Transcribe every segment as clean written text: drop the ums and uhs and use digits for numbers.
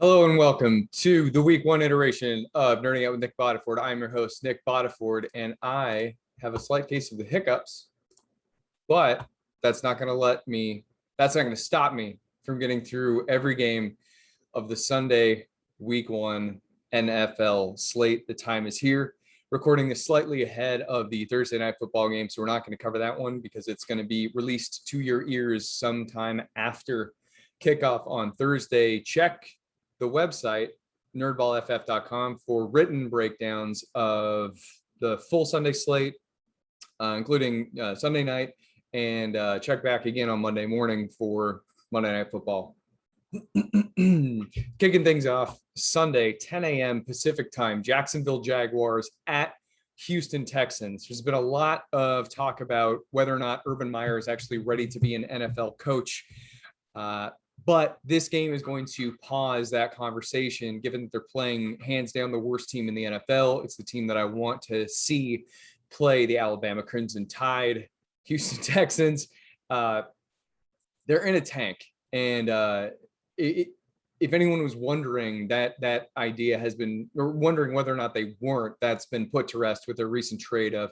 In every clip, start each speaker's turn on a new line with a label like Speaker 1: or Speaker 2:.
Speaker 1: Hello and welcome to the week one iteration of Nerding Out with Nick Bodiford. I'm your host, Nick Bodiford, and I have a slight case of the hiccups, but that's not going to stop me from getting through every game of the Sunday week one NFL slate. The time is here. Recording this slightly ahead of the Thursday night football game, so we're not going to cover that one because it's going to be released to your ears sometime after kickoff on Thursday. Check the website, nerdballff.com, for written breakdowns of the full Sunday slate, including Sunday night, and check back again on Monday morning for Monday Night Football. Kicking things off Sunday, 10 a.m. Pacific time, Jacksonville Jaguars at Houston Texans. There's been a lot of talk about whether or not Urban Meyer is actually ready to be an NFL coach. But this game is going to pause that conversation, given that they're playing hands down the worst team in the NFL. It's the team that I want to see play the Alabama Crimson Tide. Houston Texans, they're in a tank. And if anyone was wondering, that idea has been, or wondering whether or not they weren't, that's been put to rest with a recent trade of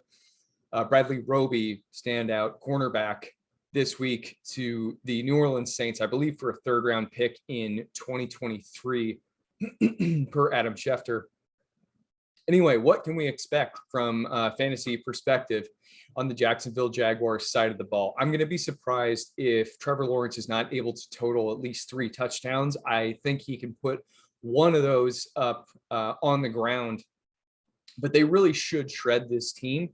Speaker 1: Bradley Roby, standout cornerback, this week to the New Orleans Saints, I believe, for a third-round pick in 2023 per Adam Schefter. Anyway, what can we expect from a fantasy perspective on the Jacksonville Jaguars side of the ball? I'm going to be surprised if Trevor Lawrence is not able to total at least 3 touchdowns. I think he can put one of those up on the ground, but they really should shred this team.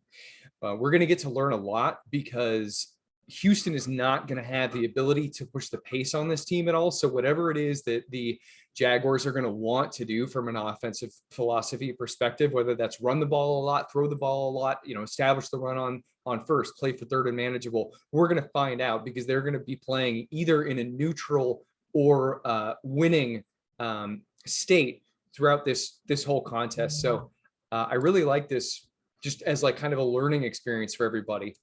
Speaker 1: We're going to get to learn a lot because Houston is not going to have the ability to push the pace on this team at all. So whatever it is that the Jaguars are going to want to do from an offensive philosophy perspective, whether that's run the ball a lot, throw the ball a lot, establish the run on first, play for third and manageable, we're going to find out because they're going to be playing either in a neutral or winning state throughout this whole contest. So I really like this just as like kind of a learning experience for everybody.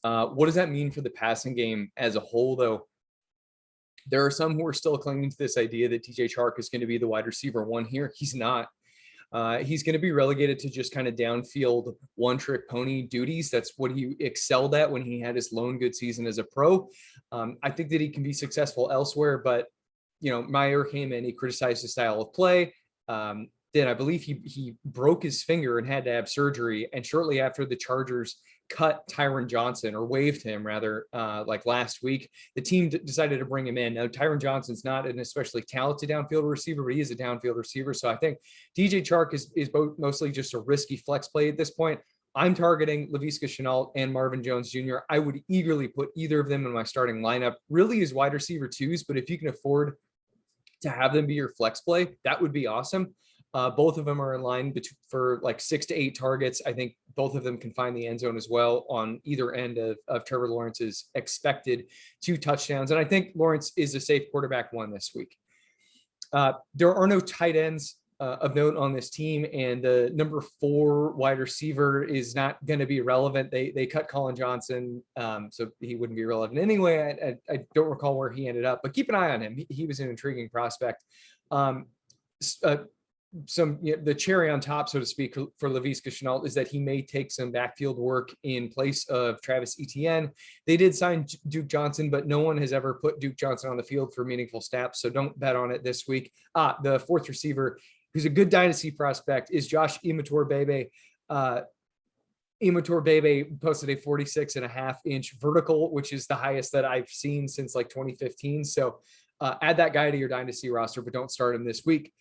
Speaker 1: What does that mean for the passing game as a whole, though? There are some who are still clinging to this idea that DJ Chark is going to be the wide receiver one here. He's not. He's going to be relegated to just kind of downfield one-trick pony duties. That's what he excelled at when he had his lone good season as a pro. I think that he can be successful elsewhere, but Meyer came in, he criticized his style of play. Then I believe he broke his finger and had to have surgery. And shortly after, the Chargers cut Tyron Johnson, or waived him rather, like last week, the team decided to bring him in. Now, Tyron Johnson's not an especially talented downfield receiver, but he is a downfield receiver. So I think DJ Chark is both mostly just a risky flex play at this point. I'm targeting Laviska Shenault and Marvin Jones Jr. I would eagerly put either of them in my starting lineup, really as wide receiver twos, but if you can afford to have them be your flex play, that would be awesome. Both of them are in line for like 6 to 8 targets. I think both of them can find the end zone as well on either end of Trevor Lawrence's expected 2 touchdowns. And I think Lawrence is a safe quarterback one this week. There are no tight ends of note on this team, and the number 4 wide receiver is not going to be relevant. They cut Colin Johnson, so he wouldn't be relevant anyway. I don't recall where he ended up, but keep an eye on him. He was an intriguing prospect. The cherry on top, so to speak, for Laviska Shenault is that he may take some backfield work in place of Travis Etienne. They did sign Duke Johnson, but no one has ever put Duke Johnson on the field for meaningful snaps, so don't bet on it this week. The 4th receiver, who's a good dynasty prospect, is Josh Imatorbhebhe. Imatorbhebhe posted a 46.5-inch vertical, which is the highest that I've seen since like 2015. So add that guy to your dynasty roster, but don't start him this week.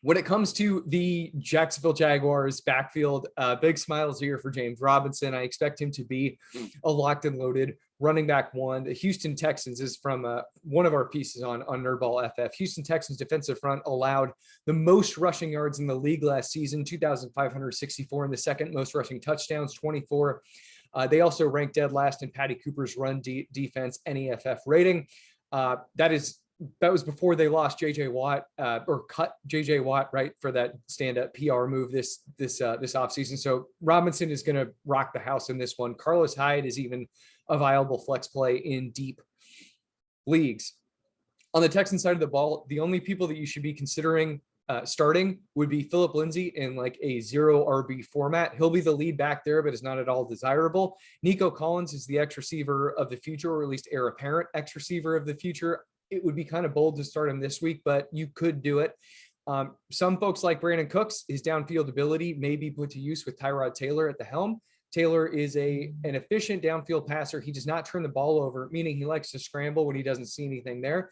Speaker 1: When it comes to the Jacksonville Jaguars backfield, big smiles here for James Robinson. I expect him to be a locked and loaded running back one. The Houston Texans is from one of our pieces on Nerdball FF. Houston Texans defensive front allowed the most rushing yards in the league last season, 2,564, and the second most rushing touchdowns, 24. They also ranked dead last in Patty Cooper's run defense NEFF rating. That was before they lost JJ Watt or cut JJ Watt, right, for that stand-up PR move this offseason. So Robinson is going to rock the house in this one. Carlos Hyde is even a viable flex play in deep leagues. On the Texans side of the ball, the only people that you should be considering starting would be Phillip Lindsay in like a 0 RB format. He'll be the lead back there, but is not at all desirable. Nico Collins is the X receiver of the future, or at least heir apparent X receiver of the future. It would be kind of bold to start him this week, but you could do it. Some folks like Brandon Cooks, his downfield ability may be put to use with Tyrod Taylor at the helm. Taylor is an efficient downfield passer. He does not turn the ball over, meaning he likes to scramble when he doesn't see anything there.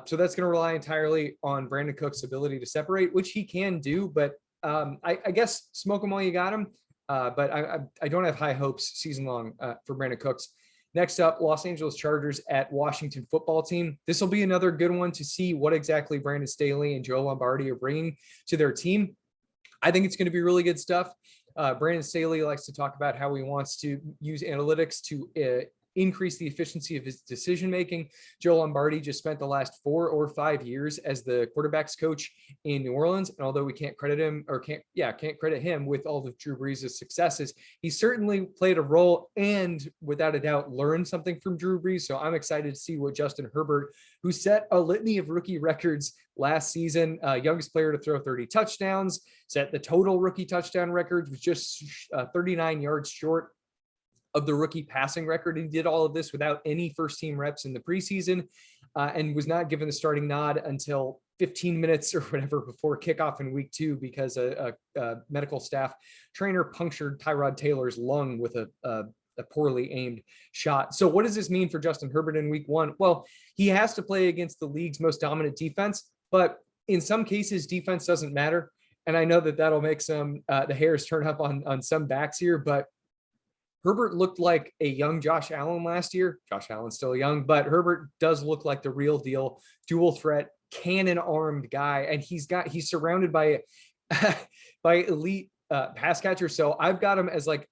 Speaker 1: So that's going to rely entirely on Brandon Cook's ability to separate, which he can do. But I guess smoke him while you got him. But I don't have high hopes season long for Brandon Cooks. Next up, Los Angeles Chargers at Washington Football Team. This will be another good one to see what exactly Brandon Staley and Joe Lombardi are bringing to their team. I think it's going to be really good stuff. Brandon Staley likes to talk about how he wants to use analytics to increase the efficiency of his decision-making. Joe Lombardi just spent the last 4 or 5 years as the quarterbacks coach in New Orleans. And although we can't credit him can't credit him with all of Drew Brees' successes, he certainly played a role and without a doubt learned something from Drew Brees. So I'm excited to see what Justin Herbert, who set a litany of rookie records last season, youngest player to throw 30 touchdowns, set the total rookie touchdown records, was just 39 yards short of the rookie passing record. He did all of this without any first team reps in the preseason and was not given the starting nod until 15 minutes or whatever before kickoff in week 2 because a medical staff trainer punctured Tyrod Taylor's lung with a poorly aimed shot. So what does this mean for Justin Herbert in week 1? Well, he has to play against the league's most dominant defense, but in some cases defense doesn't matter. And I know that that'll make some the hairs turn up on some backs here, but Herbert looked like a young Josh Allen last year. Josh Allen's still young, but Herbert does look like the real deal, dual threat, cannon-armed guy, and he's surrounded by elite pass catchers. So I've got him as like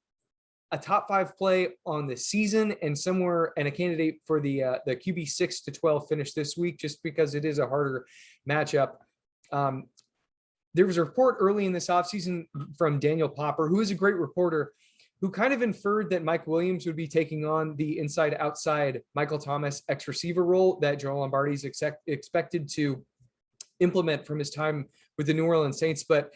Speaker 1: a top 5 play on the season and a candidate for the QB 6 to 12 finish this week, just because it is a harder matchup. There was a report early in this offseason from Daniel Popper, who is a great reporter, who kind of inferred that Mike Williams would be taking on the inside-outside Michael Thomas X receiver role that Joe Lombardi is expected to implement from his time with the New Orleans Saints. But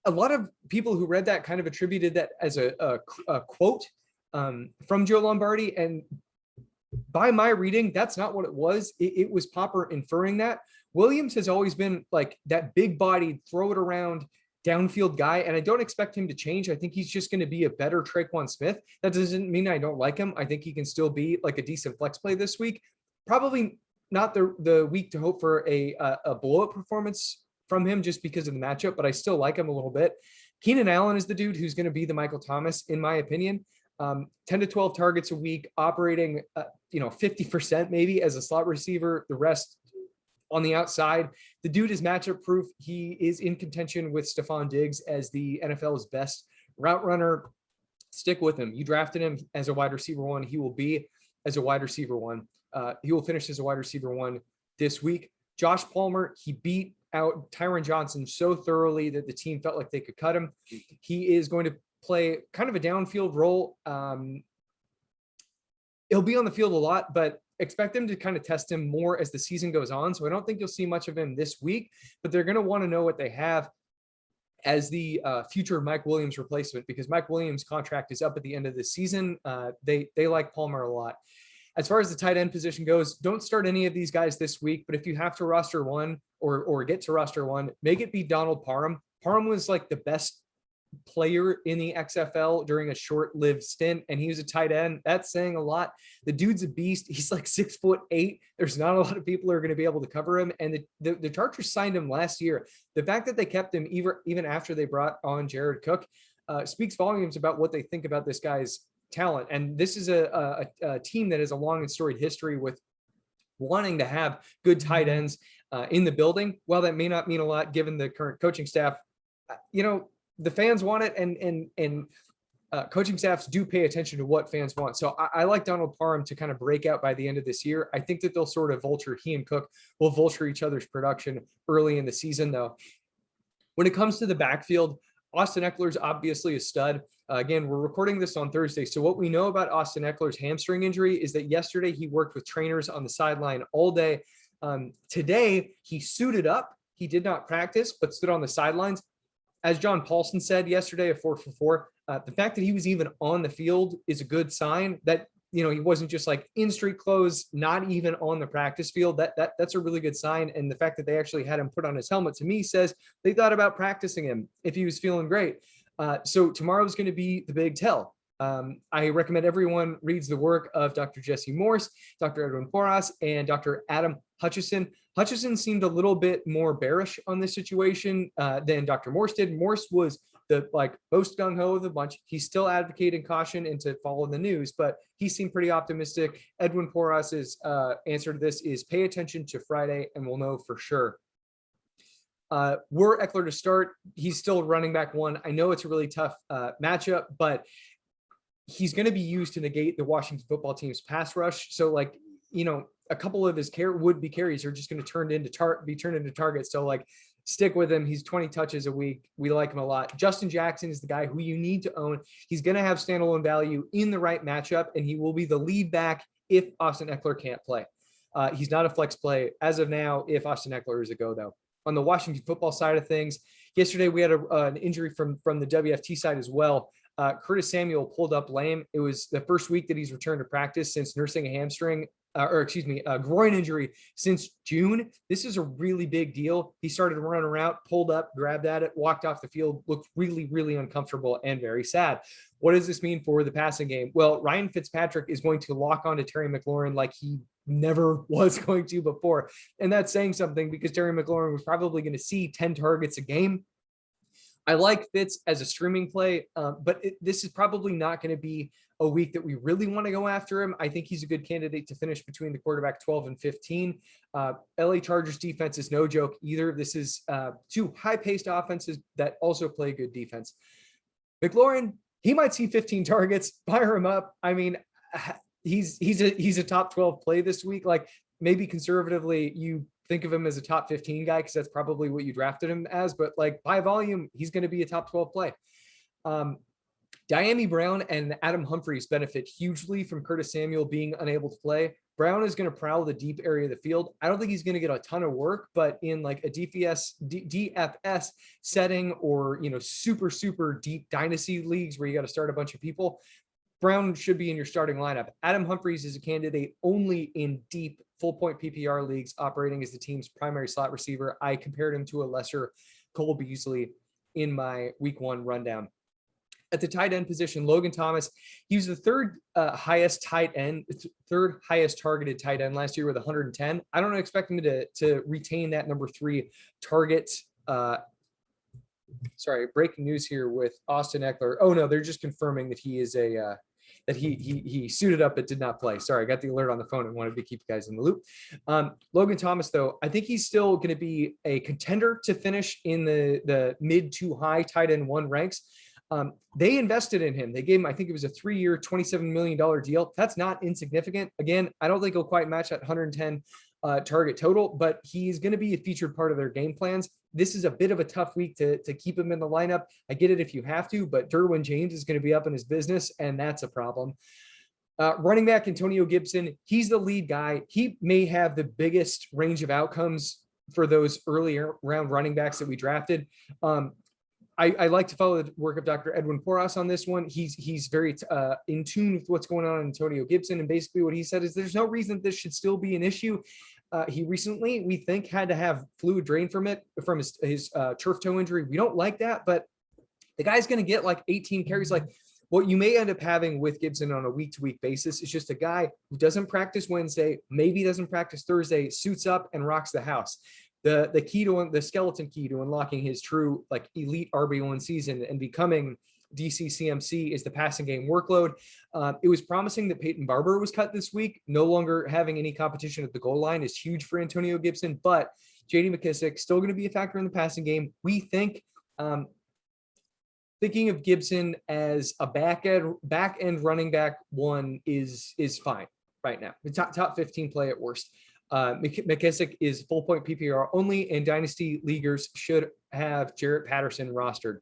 Speaker 1: a lot of people who read that kind of attributed that as a quote from Joe Lombardi. And by my reading, that's not what it was. It was Popper inferring that. Williams has always been like that big-bodied, throw it around, downfield guy, and I don't expect him to change. I think he's just going to be a better Traquan Smith. That doesn't mean I don't like him. I think he can still be like a decent flex play this week. Probably not the week to hope for a blow-up performance from him just because of the matchup, but I still like him a little bit. Keenan Allen is the dude who's going to be the Michael Thomas, in my opinion. 10 to 12 targets a week, operating 50% maybe as a slot receiver, the rest on the outside. The dude is matchup proof. He is in contention with Stephon Diggs as the NFL's best route runner. Stick with him. You drafted him as a wide receiver 1. He will be as a wide receiver 1. He will finish as a wide receiver 1 this week. Josh Palmer, he beat out Tyron Johnson so thoroughly that the team felt like they could cut him. He is going to play kind of a downfield role. He'll be on the field a lot, but expect them to kind of test him more as the season goes on. So I don't think you'll see much of him this week, but they're going to want to know what they have as the future Mike Williams replacement, because Mike Williams' contract is up at the end of the season. They like Palmer a lot. As far as the tight end position goes, don't start any of these guys this week, but if you have to roster one or get to roster one, make it be Donald Parham. Parham was like the best player in the XFL during a short-lived stint, and he was a tight end. That's saying a lot. The dude's a beast. He's like 6'8". There's not a lot of people who are going to be able to cover him, and the Chargers signed him last year. The fact that they kept him even after they brought on Jared Cook speaks volumes about what they think about this guy's talent. And this is a team that has a long and storied history with wanting to have good tight ends in the building. While that may not mean a lot given the current coaching staff, the fans want it, and coaching staffs do pay attention to what fans want. So I like Donald Parham to kind of break out by the end of this year. I think that they'll sort of he and Cook will vulture each other's production early in the season, though. When it comes to the backfield, Austin Eckler's obviously a stud. Again, we're recording this on Thursday. So what we know about Austin Eckler's hamstring injury is that yesterday he worked with trainers on the sideline all day. Today, he suited up. He did not practice, but stood on the sidelines. As John Paulson said yesterday, a 4-for-4, the fact that he was even on the field is a good sign that, he wasn't just like in street clothes, not even on the practice field. That's a really good sign. And the fact that they actually had him put on his helmet, to me, says they thought about practicing him if he was feeling great. So tomorrow's going to be the big tell. I recommend everyone reads the work of Dr. Jesse Morse, Dr. Edwin Porras, and Dr. Adam Hutchison. Hutchison seemed a little bit more bearish on this situation than Dr. Morse did. Morse was the most gung-ho of the bunch. He's still advocating caution and to follow the news, but he seemed pretty optimistic. Edwin Porras's answer to this is pay attention to Friday and we'll know for sure. Were Eckler to start, he's still running back one. I know it's a really tough matchup, but he's going to be used to negate the Washington football team's pass rush. So a couple of his would-be carries are just going to be turned into targets. So stick with him. He's 20 touches a week. We like him a lot. Justin Jackson is the guy who you need to own. He's going to have standalone value in the right matchup, and he will be the lead back if Austin Eckler can't play. He's not a flex play as of now if Austin Eckler is a go, though. On the Washington football side of things, yesterday we had an injury from the WFT side as well. Curtis Samuel pulled up lame. It was the first week that he's returned to practice since nursing a groin injury since June. This is a really big deal. He started to run around, pulled up, grabbed at it, walked off the field, looked really, really uncomfortable and very sad. What does this mean for the passing game? Well, Ryan Fitzpatrick is going to lock onto Terry McLaurin like he never was going to before. And that's saying something because Terry McLaurin was probably going to see 10 targets a game. I like Fitz as a streaming play, but this is probably not going to be a week that we really want to go after him. I think he's a good candidate to finish between the quarterback 12 and 15. LA Chargers defense is no joke either. This is two high-paced offenses that also play good defense. McLaurin, he might see 15 targets, fire him up. I mean, he's a top 12 play this week. Maybe conservatively, you think of him as a top 15 guy because that's probably what you drafted him as, but by volume, he's going to be a top 12 play. Diami Brown and Adam Humphries benefit hugely from Curtis Samuel being unable to play. Brown is going to prowl the deep area of the field. I don't think he's going to get a ton of work, but in a DFS setting or, super, super deep dynasty leagues where you got to start a bunch of people, Brown should be in your starting lineup. Adam Humphries is a candidate only in deep full-point PPR leagues operating as the team's primary slot receiver. I compared him to a lesser Cole Beasley in my week one rundown. At the tight end position, Logan Thomas, he was the third highest targeted tight end last year with 110. I don't expect him to retain that number 3 target. Breaking news here with Austin Eckler. Oh no, they're just confirming that he is that he suited up but did not play. Sorry, I got the alert on the phone and wanted to keep you guys in the loop. Logan Thomas, though, I think he's still going to be a contender to finish in the mid to high tight end 1 ranks. They invested in him. They gave him, I think it was a 3-year, $27 million deal. That's not insignificant. Again, I don't think he'll quite match that 110 target total, but he's going to be a featured part of their game plans. This is a bit of a tough week to keep him in the lineup. I get it if you have to, but Derwin James is going to be up in his business, and that's a problem. Running back Antonio Gibson, he's the lead guy. He may have the biggest range of outcomes for those earlier round running backs that we drafted. I like to follow the work of Dr. Edwin Porras on this one. He's very in tune with what's going on in Antonio Gibson. And basically what he said is there's no reason that this should still be an issue. He recently, we think, had to have fluid drain from his turf toe injury. We don't like that, but the guy's going to get 18 carries. What you may end up having with Gibson on a week-to-week basis is just a guy who doesn't practice Wednesday, maybe doesn't practice Thursday, suits up and rocks the house. The key to the skeleton key to unlocking his true elite RB1 season and becoming DCCMC is the passing game workload. It was promising that Peyton Barber was cut this week. No longer having any competition at the goal line is huge for Antonio Gibson, but JD McKissic still going to be a factor in the passing game. We think thinking of Gibson as a back end running back 1 is fine right now. The top 15 play at worst. McKissic is full point PPR only, and dynasty leaguers should have Jarrett Patterson rostered.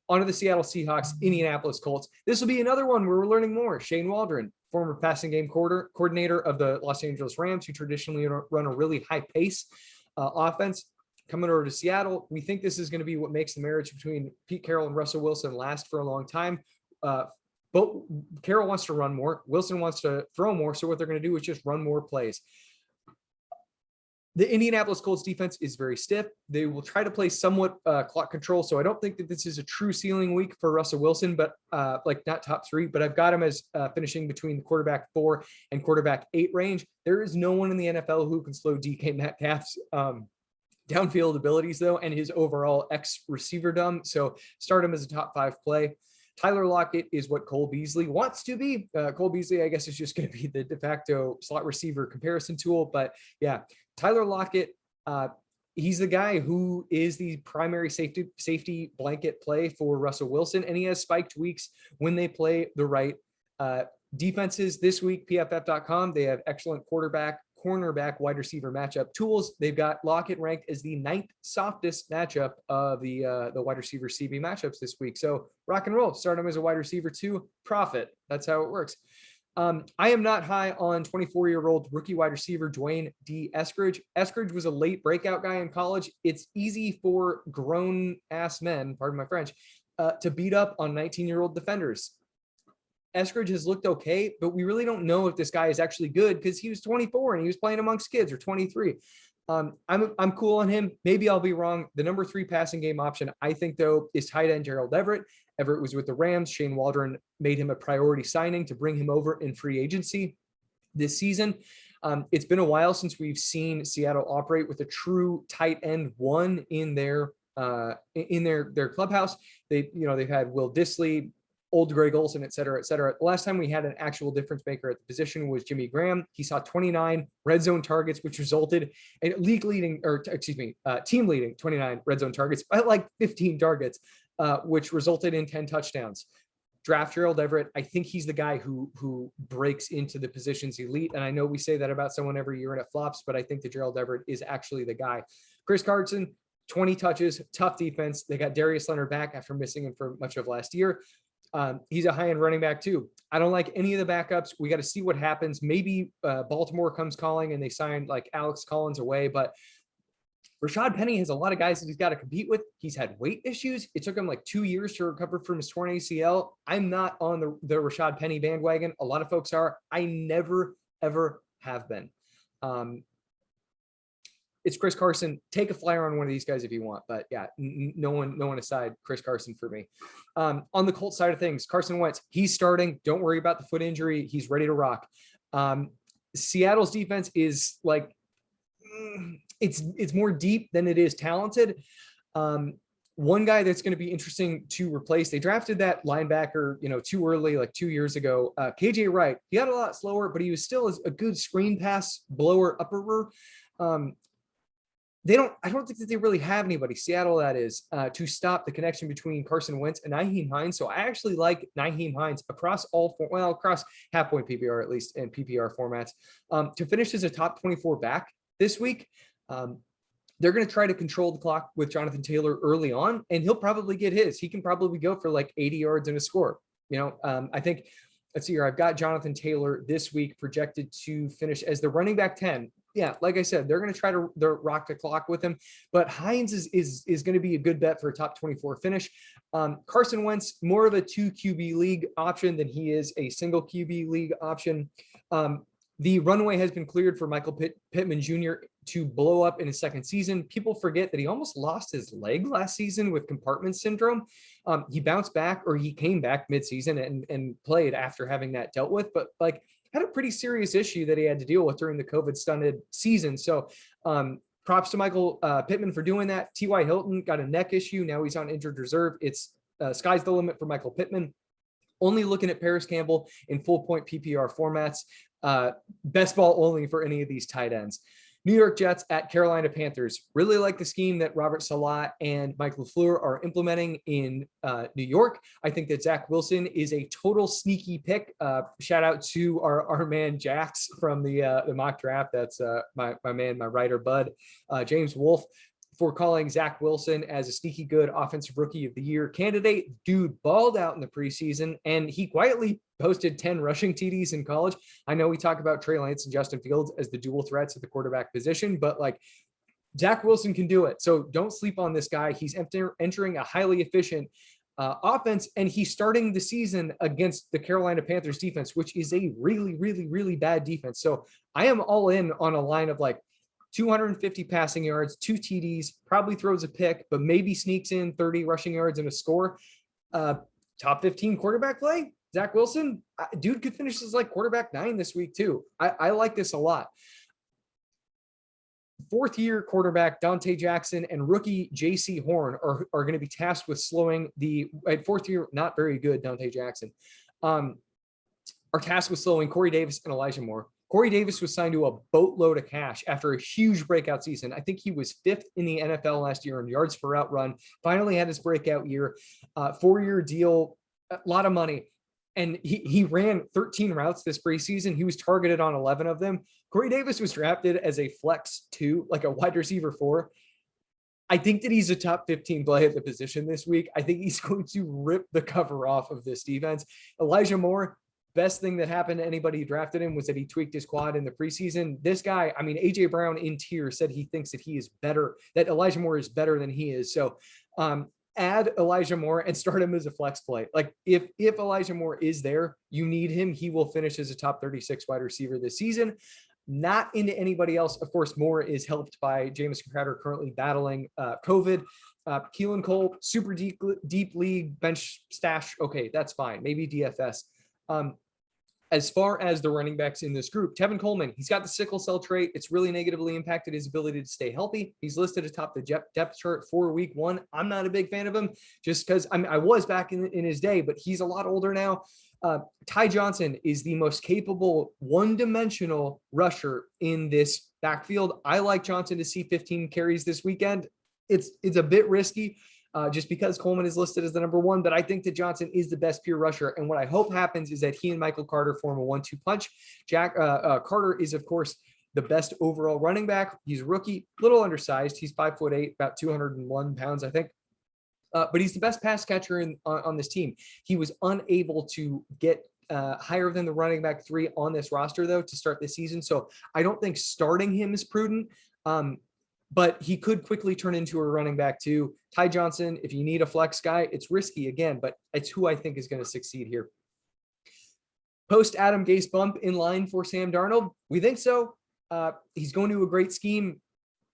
Speaker 1: On to the Seattle Seahawks, Indianapolis Colts. This will be another one where we're learning more. Shane Waldron, former passing game coordinator of the Los Angeles Rams, who traditionally run a really high pace offense. Coming over to Seattle, we think this is going to be what makes the marriage between Pete Carroll and Russell Wilson last for a long time. But Carroll wants to run more. Wilson wants to throw more. So what they're going to do is just run more plays. The Indianapolis Colts defense is very stiff. They will try to play somewhat clock control. So I don't think that this is a true ceiling week for Russell Wilson, but like not top 3, but I've got him as finishing between the quarterback 4 and quarterback 8 range. There is no one in the NFL who can slow DK Metcalf's downfield abilities though, and his overall receiver-dom. So start him as a top 5 play. Tyler Lockett is what Cole Beasley wants to be. Cole Beasley, I guess, is just going to be the de facto slot receiver comparison tool. But yeah, Tyler Lockett, he's the guy who is the primary safety blanket play for Russell Wilson. And he has spiked weeks when they play the right defenses. This week, PFF.com, they have excellent cornerback, wide receiver matchup tools. They've got Lockett ranked as the 9th softest matchup of the wide receiver CB matchups this week. So rock and roll, start him as a wide receiver 2, profit. That's how it works. I am not high on 24-year-old rookie wide receiver Dwayne D. Eskridge. Eskridge was a late breakout guy in college. It's easy for grown-ass men, pardon my French, to beat up on 19-year-old defenders. Eskridge has looked okay, but we really don't know if this guy is actually good because he was 24 and he was playing amongst kids, or 23. I'm cool on him. Maybe I'll be wrong. The number 3 passing game option, I think, though, is tight end Gerald Everett. Everett was with the Rams. Shane Waldron made him a priority signing to bring him over in free agency this season. It's been a while since we've seen Seattle operate with a true tight end 1 in their clubhouse. They've had Will Dissly, Old Greg Olsen, et cetera, et cetera. The last time we had an actual difference maker at the position was Jimmy Graham. He saw 29 red zone targets, which resulted in team leading 29 red zone targets by like 15 targets, which resulted in 10 touchdowns. Draft Gerald Everett. I think he's the guy who breaks into the position's elite. And I know we say that about someone every year and it flops, but I think that Gerald Everett is actually the guy. Chris Carson, 20 touches, tough defense. They got Darius Leonard back after missing him for much of last year. He's a high-end running back too. I don't like any of the backups. We got to see what happens. Maybe Baltimore comes calling and they sign like Alex Collins away, but Rashad Penny has a lot of guys that he's got to compete with. He's had weight issues. It took him like 2 years to recover from his torn ACL. I'm not on the Rashad Penny bandwagon. A lot of folks are. I never, ever have been. It's Chris Carson. Take a flyer on one of these guys if you want, but yeah, no one aside Chris Carson for me. On the Colts side of things, Carson Wentz, he's starting. Don't worry about the foot injury. He's ready to rock. Seattle's defense is like, it's more deep than it is talented. One guy that's going to be interesting to replace, they drafted that linebacker, too early, like 2 years ago, KJ Wright. He got a lot slower, but he was still a good screen pass blower upperer. I don't think that they really have anybody, Seattle that is, to stop the connection between Carson Wentz and Nyheim Hines. So I actually like Nyheim Hines across across half-point PPR at least and PPR formats to finish as a top 24 back this week. They're going to try to control the clock with Jonathan Taylor early on, and he'll probably get his. He can probably go for like 80 yards and a score. I think, let's see here. I've got Jonathan Taylor this week projected to finish as the running back 10. Yeah, like I said, they're going to try to rock the clock with him, but Hines is going to be a good bet for a top 24 finish. Carson Wentz, more of a 2 QB league option than he is a single QB league option. The runway has been cleared for Michael Pittman Jr. to blow up in his second season. People forget that he almost lost his leg last season with compartment syndrome. He bounced back, or he came back midseason and played after having that dealt with, but had a pretty serious issue that he had to deal with during the COVID stunted season. So props to Michael Pittman for doing that. T.Y. Hilton got a neck issue. Now he's on injured reserve. It's sky's the limit for Michael Pittman. Only looking at Paris Campbell in full point PPR formats. Best ball only for any of these tight ends. New York Jets at Carolina Panthers. Really like the scheme that Robert Salah and Mike LaFleur are implementing in New York. I think that Zach Wilson is a total sneaky pick. Shout out to our man Jax from the mock draft. That's my man, my writer bud, James Wolfe. for calling Zach Wilson as a sneaky good offensive rookie of the year candidate. Dude balled out in the preseason, and he quietly posted 10 rushing TDs in college. I know we talk about Trey Lance and Justin Fields as the dual threats at the quarterback position, but like Zach Wilson can do it. So don't sleep on this guy. He's entering a highly efficient offense, and he's starting the season against the Carolina Panthers defense, which is a really, really, really bad defense. So I am all in on a line of like 250 passing yards, 2 TDs, probably throws a pick, but maybe sneaks in 30 rushing yards and a score. Top 15 quarterback play, Zach Wilson, dude could finish as like quarterback 9 this week too. I like this a lot. 4th-year quarterback Deante Johnson and rookie J.C. Horn are going to be tasked with slowing the 4th-year, not very good Deante Jackson, are tasked with slowing Corey Davis and Elijah Moore. Corey Davis was signed to a boatload of cash after a huge breakout season. I think he was 5th in the NFL last year in yards per route run. Finally had his breakout year. 4-year deal, a lot of money. And he ran 13 routes this preseason. He was targeted on 11 of them. Corey Davis was drafted as a flex 2, like a wide receiver 4. I think that he's a top 15 play at the position this week. I think he's going to rip the cover off of this defense. Elijah Moore, best thing that happened to anybody who drafted him was that he tweaked his quad in the preseason. This guy, I mean, AJ Brown in tears said he thinks that he is better, that Elijah Moore is better than he is. So add Elijah Moore and start him as a flex play. Like if Elijah Moore is there, you need him. He will finish as a top 36 wide receiver this season. Not into anybody else. Of course, Moore is helped by Jameis Crowder currently battling COVID. Keelan Cole, super deep league bench stash. Okay, that's fine. Maybe DFS. As far as the running backs in this group, Tevin Coleman, he's got the sickle cell trait. It's really negatively impacted his ability to stay healthy. He's listed atop the depth chart for week 1. I'm not a big fan of him just because I was back in his day, but he's a lot older now. Ty Johnson is the most capable one-dimensional rusher in this backfield. I like Johnson to see 15 carries this weekend. It's a bit risky. Just because Coleman is listed as the number 1, but I think that Johnson is the best pure rusher. And what I hope happens is that he and Michael Carter form a 1-2 punch. Carter is, of course, the best overall running back. He's a rookie, little undersized. He's 5'8", about 201 pounds, I think. But he's the best pass catcher on this team. He was unable to get higher than the running back 3 on this roster, though, to start this season. So I don't think starting him is prudent. But he could quickly turn into a running back too. Ty Johnson, if you need a flex guy, it's risky again, but it's who I think is going to succeed here. Post Adam Gase bump in line for Sam Darnold? We think so. He's going to a great scheme.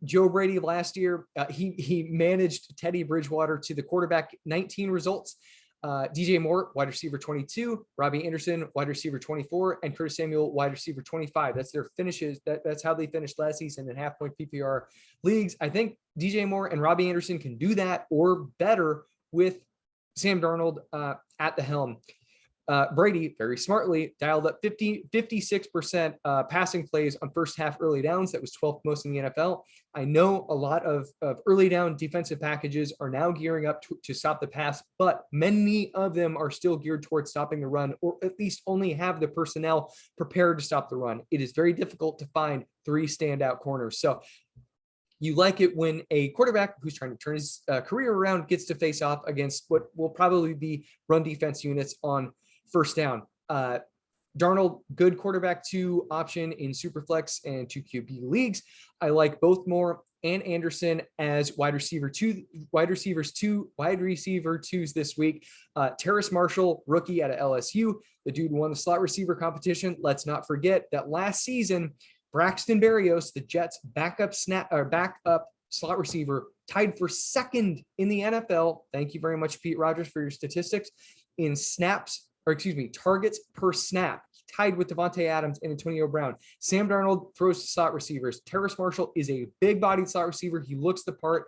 Speaker 1: Joe Brady last year, he managed Teddy Bridgewater to the quarterback 19 results. DJ Moore, wide receiver 22, Robbie Anderson, wide receiver 24, and Curtis Samuel, wide receiver 25. That's their finishes. That's how they finished last season in half-point PPR leagues. I think DJ Moore and Robbie Anderson can do that or better with Sam Darnold at the helm. Brady very smartly dialed up 56% passing plays on first half early downs. That was 12th most in the NFL. I know a lot of early down defensive packages are now gearing up to stop the pass, but many of them are still geared towards stopping the run, or at least only have the personnel prepared to stop the run. It is very difficult to find 3 standout corners. So you like it when a quarterback who's trying to turn his career around gets to face off against what will probably be run defense units on first down. Darnold, good quarterback 2 option in Superflex and 2 QB leagues. I like both Moore and Anderson as wide receiver 2s this week. Terrace Marshall, rookie out of LSU. The dude won the slot receiver competition. Let's not forget that last season, Braxton Berrios, the Jets' backup slot receiver, tied for 2nd in the NFL. Thank you very much, Pete Rogers, for your statistics in targets per snap, tied with Devontae Adams and Antonio Brown. Sam Darnold throws to slot receivers. Terrace Marshall is a big-bodied slot receiver. He looks the part.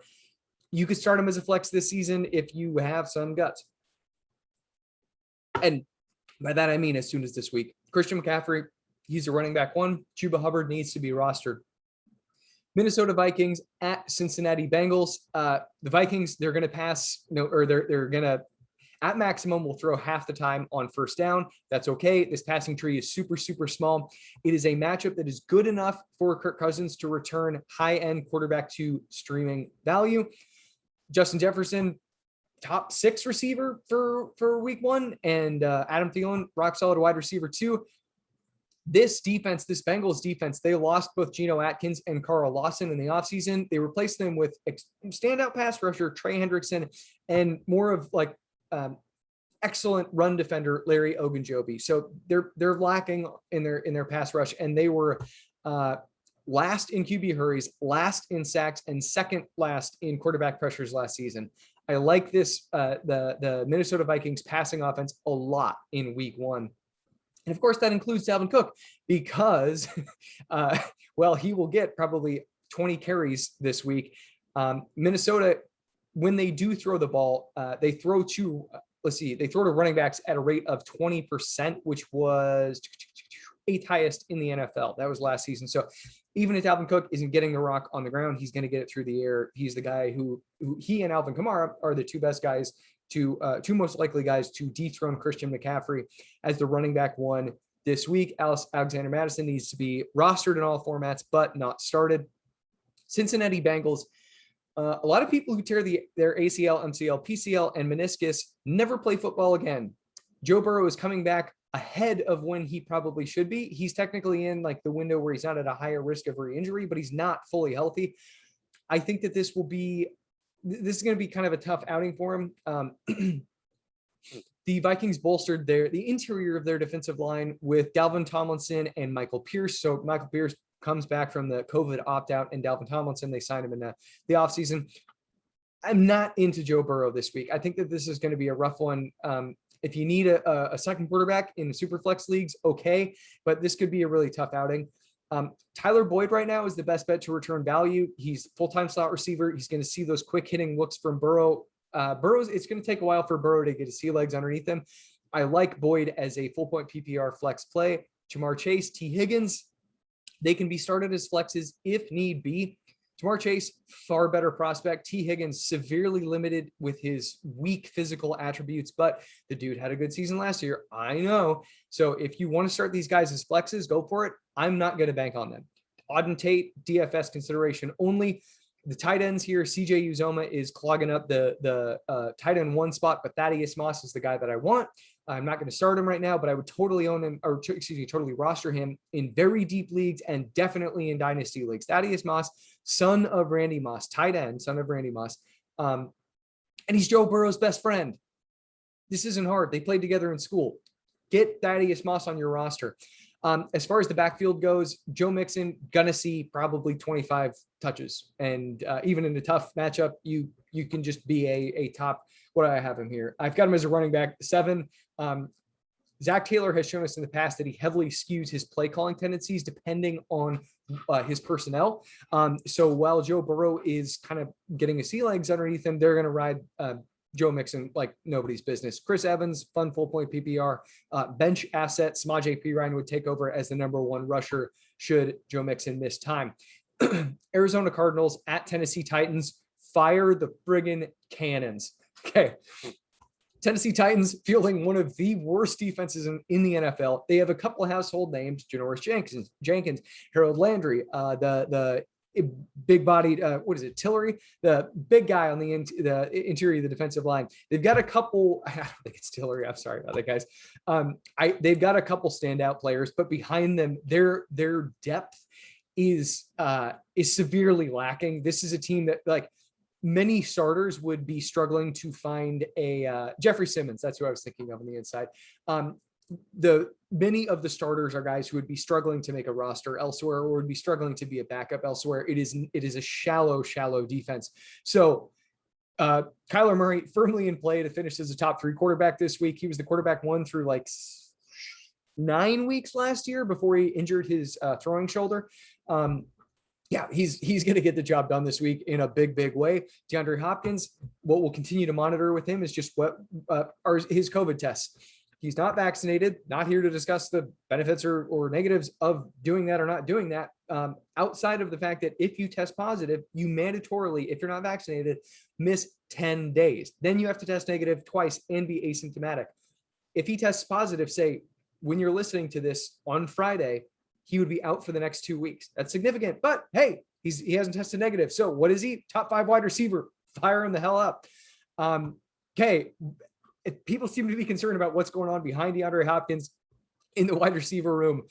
Speaker 1: You could start him as a flex this season if you have some guts. And by that, I mean as soon as this week. Christian McCaffrey, he's a running back 1. Chuba Hubbard needs to be rostered. Minnesota Vikings at Cincinnati Bengals. The Vikings, they're going to pass, they're going to at maximum will throw half the time on first down. That's okay. This passing tree is super, super small. It is a matchup that is good enough for Kirk Cousins to return high-end quarterback to streaming value. Justin Jefferson, top 6 receiver for week 1, and Adam Thielen, rock solid wide receiver 2. This defense, this Bengals defense, they lost both Geno Atkins and Carl Lawson in the offseason. They replaced them with standout pass rusher Trey Hendrickson and more of like excellent run defender Larry Ogunjobi. So they're lacking in their pass rush, and they were last in QB hurries, last in sacks, and second last in quarterback pressures last season. I like this the Minnesota Vikings passing offense a lot in week 1. And of course, that includes Dalvin Cook because, well, he will get probably 20 carries this week. Minnesota, when they do throw the ball, they throw to running backs at a rate of 20%, which was 8th highest in the NFL. That was last season. So even if Dalvin Cook isn't getting the rock on the ground, he's going to get it through the air. He's the guy who he and Alvin Kamara are the two best guys two most likely guys to dethrone Christian McCaffrey as the running back 1 this week. Alexander Mattison needs to be rostered in all formats, but not started. Cincinnati Bengals. A lot of people who tear their ACL, MCL, PCL, and meniscus never play football again. Joe Burrow is coming back ahead of when he probably should be. He's technically in like the window where he's not at a higher risk of re-injury, but he's not fully healthy. I think that this is going to be kind of a tough outing for him. The Vikings bolstered the interior of their defensive line with Dalvin Tomlinson and Michael Pierce. So Michael Pierce comes back from the COVID opt-out, and Dalvin Tomlinson, they signed him in the offseason. I'm not into Joe Burrow this week. I think that this is going to be a rough one. If you need a second quarterback in the Superflex leagues, okay, but this could be a really tough outing. Tyler Boyd right now is the best bet to return value. He's full-time slot receiver. He's going to see those quick hitting looks from Burrow. It's going to take a while for Burrow to get his sea legs underneath him. I like Boyd as a full point PPR flex play. Jamar Chase, T. Higgins, they can be started as flexes if need be. Jamar Chase, far better prospect. T. Higgins, severely limited with his weak physical attributes, but the dude had a good season last year. I know. So if you want to start these guys as flexes, go for it. I'm not going to bank on them. Auden Tate, DFS consideration only. The tight ends here, CJ Uzoma is clogging up the tight end 1 spot, but Thaddeus Moss is the guy that I want. I'm not going to start him right now, but I would totally own him, totally roster him in very deep leagues and definitely in dynasty leagues. Thaddeus Moss, son of Randy Moss, tight end, son of Randy Moss. And he's Joe Burrow's best friend. This isn't hard. They played together in school. Get Thaddeus Moss on your roster. As far as the backfield goes, Joe Mixon gonna see probably 25 touches, and even in a tough matchup, you can just be a top. What do I have him here? I've got him as a running back 7. Zach Taylor has shown us in the past that he heavily skews his play calling tendencies depending on his personnel. So while Joe Burrow is kind of getting his sea legs underneath him, they're gonna ride Joe Mixon like nobody's business. Chris Evans, fun full point PPR, bench asset. Samaje Perine would take over as the number 1 rusher should Joe Mixon miss time. Arizona Cardinals at Tennessee Titans. Fire the friggin' cannons. Okay. Tennessee Titans fielding one of the worst defenses in the NFL. They have a couple of household names: Janoris Jenkins, Harold Landry, the big-bodied, Tillery, the big guy on the interior of the defensive line. They've got a couple. I don't think it's Tillery. I'm sorry about that, guys. They've got a couple standout players, but behind them, their depth is severely lacking. This is a team that, like, many starters would be struggling to find a Jeffrey Simmons. That's who I was thinking of on the inside. Many of the starters are guys who would be struggling to make a roster elsewhere or would be struggling to be a backup elsewhere. It is a shallow defense. So Kyler Murray firmly in play to finish as a top 3 quarterback this week. He was the quarterback 1 through like 9 weeks last year before he injured his throwing shoulder. Yeah, he's going to get the job done this week in a big way. DeAndre Hopkins, what we'll continue to monitor with him is just what are his COVID tests. He's not vaccinated, not here to discuss the benefits or negatives of doing that or not doing that. Outside of the fact that if you test positive, you mandatorily, if you're not vaccinated, miss 10 days. Then you have to test negative twice and be asymptomatic. If he tests positive, say, when you're listening to this on Friday, he would be out for the next 2 weeks. That's significant, but hey, he hasn't tested negative. So what is he? Top 5 wide receiver. Fire him the hell up. Okay. People seem to be concerned about what's going on behind DeAndre Hopkins in the wide receiver room.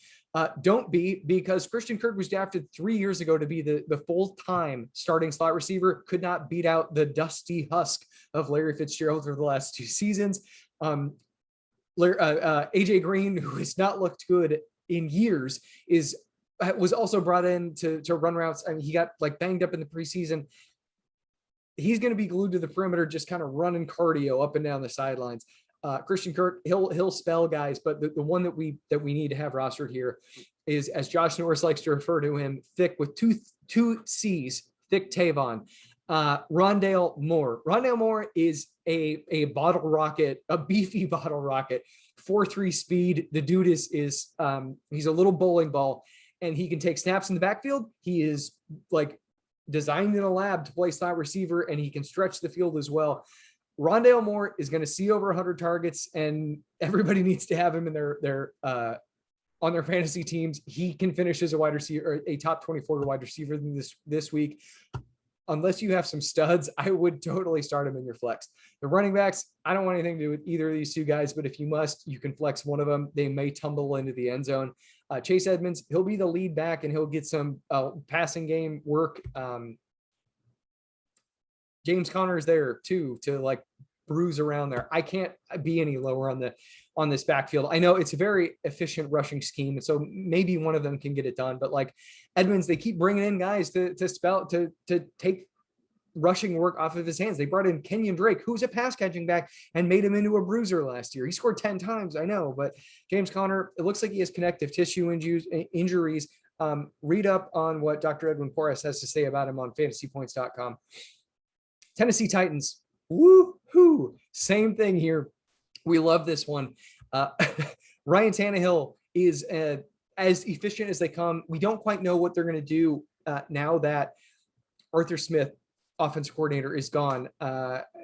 Speaker 1: Don't be, because Christian Kirk was drafted 3 years ago to be the full-time starting slot receiver, could not beat out the dusty husk of Larry Fitzgerald for the last 2 seasons. AJ Green, who has not looked good in years, was also brought in to run routes. I mean, he got like banged up in the preseason. He's going to be glued to the perimeter, just kind of running cardio up and down the sidelines. Christian Kirk, he'll spell guys, but the one that we need to have rostered here is, as Josh Norris likes to refer to him, thick with two C's, thick Tavon. Ronndale Moore. Ronndale Moore is a bottle rocket, a beefy bottle rocket, 4.3 speed. The dude is he's a little bowling ball, and he can take snaps in the backfield. He is like designed in a lab to play slot receiver, and he can stretch the field as well. Ronndale Moore is going to see over 100 targets, and everybody needs to have him in their on their fantasy teams. He can finish as a wide receiver, or a top 24 wide receiver this week. Unless you have some studs, I would totally start him in your flex. The running backs, I don't want anything to do with either of these two guys, but if you must, you can flex one of them. They may tumble into the end zone. Chase Edmonds, he'll be the lead back, and he'll get some passing game work. James Conner is there too, to like bruise around there. I can't be any lower on this backfield. I know it's a very efficient rushing scheme, and so maybe one of them can get it done. But like Edmonds, they keep bringing in guys to take rushing work off of his hands. They brought in Kenyon Drake, who's a pass catching back, and made him into a bruiser last year. He scored 10 times, I know, but James Conner, it looks like he has connective tissue injuries. Read up on what Dr. Edwin Porras has to say about him on fantasypoints.com. Tennessee Titans. Woo-hoo. Same thing here. We love this one. Ryan Tannehill is as efficient as they come. We don't quite know what they're going to do now that Arthur Smith, offensive coordinator, is gone,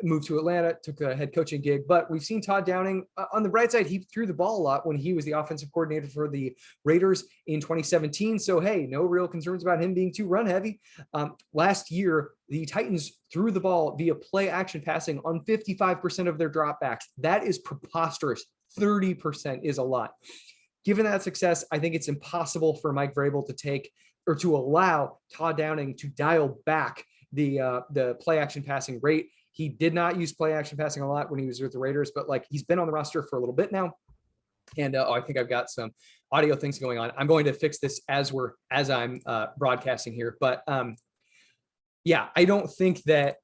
Speaker 1: moved to Atlanta, took a head coaching gig. But we've seen Todd Downing on the bright side. He threw the ball a lot when he was the offensive coordinator for the Raiders in 2017. So, hey, no real concerns about him being too run heavy. Last year, the Titans threw the ball via play action passing on 55% of their dropbacks. That is preposterous. 30% is a lot. Given that success, I think it's impossible for Mike Vrabel to allow Todd Downing to dial back the play action passing rate. He did not use play action passing a lot when he was with the Raiders, but like he's been on the roster for a little bit now. And I think I've got some audio things going on. I'm going to fix this as I'm broadcasting here. But yeah, I don't think that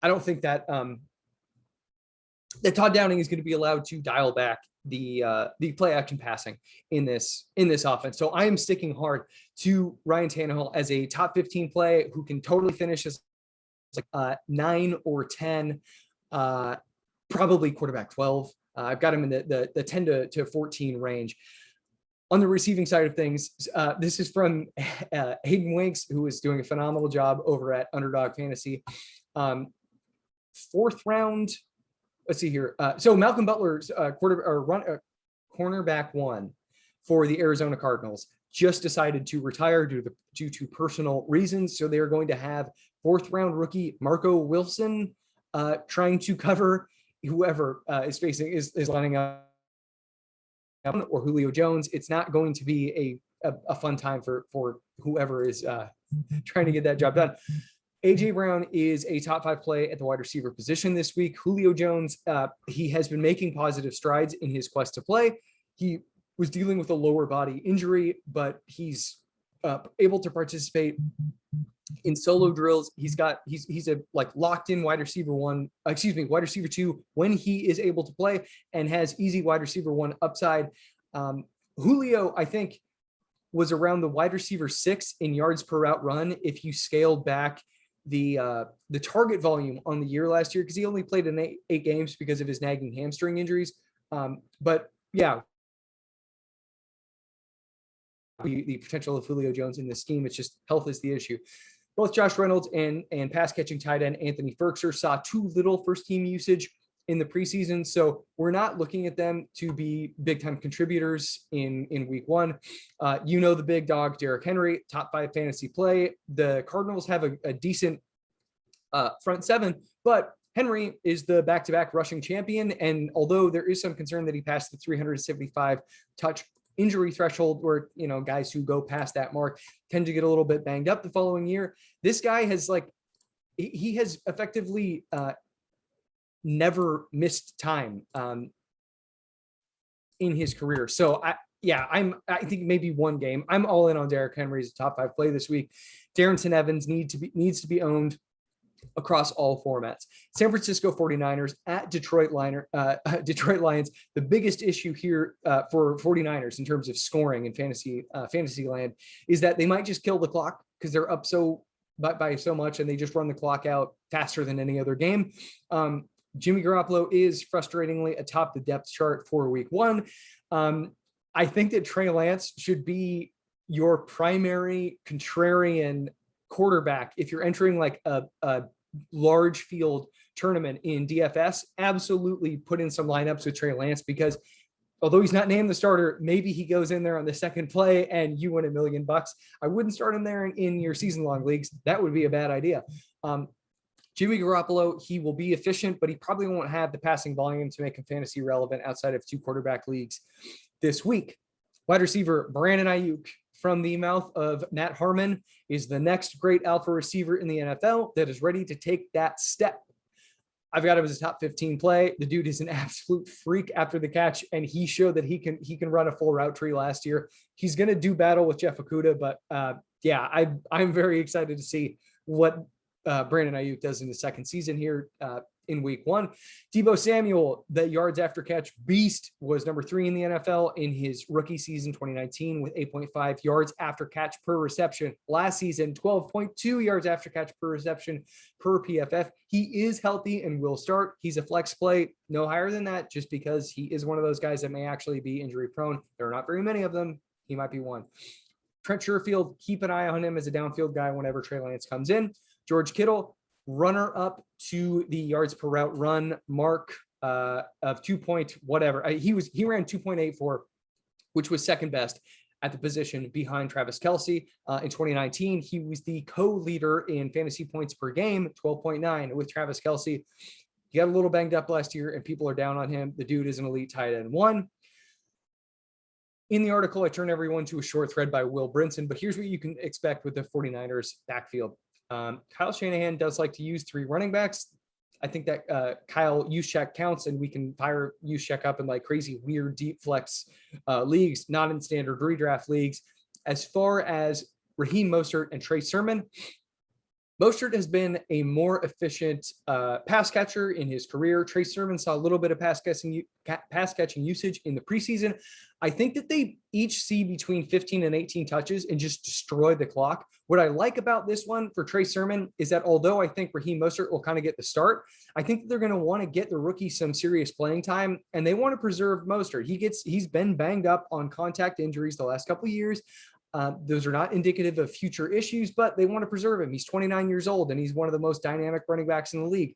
Speaker 1: that Todd Downing is going to be allowed to dial back the play action passing in this offense. So I am sticking hard to Ryan Tannehill as a top 15 play who can totally finish as like 9 or 10, probably quarterback 12. I've got him in the 10 to 14 range. On the receiving side of things, this is from Hayden Winks, who is doing a phenomenal job over at Underdog Fantasy. 4th round. Let's see here. So Malcolm Butler's cornerback 1 for the Arizona Cardinals just decided to retire due to personal reasons. So they are going to have 4th round rookie Marco Wilson trying to cover whoever is lining up, or Julio Jones. It's not going to be a fun time for whoever is trying to get that job done. AJ Brown is a top 5 play at the wide receiver position this week. Julio Jones, he has been making positive strides in his quest to play. He was dealing with a lower body injury, but he's able to participate in solo drills. He's a like locked in wide receiver 2 when he is able to play, and has easy wide receiver 1 upside. Julio, I think, was around the wide receiver 6 in yards per route run if you scaled back the target volume on the year last year, because he only played in eight games because of his nagging hamstring injuries. But yeah, the potential of Julio Jones in this scheme, it's just health is the issue. Both Josh Reynolds and pass catching tight end Anthony Firkser saw too little first team usage in the preseason. So we're not looking at them to be big time contributors in week one. The big dog, Derrick Henry, top 5 fantasy play. The Cardinals have a decent front seven, but Henry is the back-to-back rushing champion. And although there is some concern that he passed the 375 touch injury threshold, where, guys who go past that mark tend to get a little bit banged up the following year, this guy has he has effectively never missed time in his career. So I think maybe one game. I'm all in on Derrick Henry as a top 5 play this week. Darrington Evans needs to be owned across all formats. San Francisco 49ers at Detroit Lions. The biggest issue here for 49ers in terms of scoring in fantasy land is that they might just kill the clock because they're up by so much, and they just run the clock out faster than any other game. Jimmy Garoppolo is frustratingly atop the depth chart for week one. I think that Trey Lance should be your primary contrarian quarterback if you're entering like a large field tournament in DFS. Absolutely put in some lineups with Trey Lance, because although he's not named the starter, maybe he goes in there on the second play and you win $1 million. I wouldn't start him there in your season-long leagues. That would be a bad idea. Jimmy Garoppolo, he will be efficient, but he probably won't have the passing volume to make him fantasy relevant outside of 2 quarterback leagues this week. Wide receiver Brandon Ayuk, from the mouth of Matt Harmon, is the next great alpha receiver in the NFL that is ready to take that step. I've got him as a top 15 play. The dude is an absolute freak after the catch, and he showed that he can run a full route tree last year. He's going to do battle with Jeff Okudah, but I'm very excited to see what Brandon Ayuk does in the second season here in week one. Tebow Samuel, the yards after catch beast, was number 3 in the NFL in his rookie season 2019 with 8.5 yards after catch per reception. Last season, 12.2 yards after catch per reception per PFF. He is healthy and will start. He's a flex play, no higher than that, just because he is one of those guys that may actually be injury prone. There are not very many of them. He might be one. Trent Sherfield, keep an eye on him as a downfield guy whenever Trey Lance comes in. George Kittle, runner up to the yards per route run mark of 2 point whatever. He ran 2.84, which was second best at the position behind Travis Kelce. In 2019, he was the co-leader in fantasy points per game, 12.9 with Travis Kelce. He got a little banged up last year and people are down on him. The dude is an elite tight end 1. In the article, I turn everyone to a short thread by Will Brinson, but here's what you can expect with the 49ers backfield. Kyle Shanahan does like to use 3 running backs. I think that Kyle Juszczyk counts, and we can fire Juszczyk up in like crazy, weird, deep flex leagues, not in standard redraft leagues. As far as Raheem Mostert and Trey Sermon, Mostert has been a more efficient pass catcher in his career. Trey Sermon saw a little bit of pass catching usage in the preseason. I think that they each see between 15 and 18 touches and just destroy the clock. What I like about this one for Trey Sermon is that although I think Raheem Mostert will kind of get the start, I think that they're going to want to get the rookie some serious playing time, and they want to preserve Mostert. He's been banged up on contact injuries the last couple of years. Those are not indicative of future issues, but they want to preserve him. He's 29 years old, and he's one of the most dynamic running backs in the league.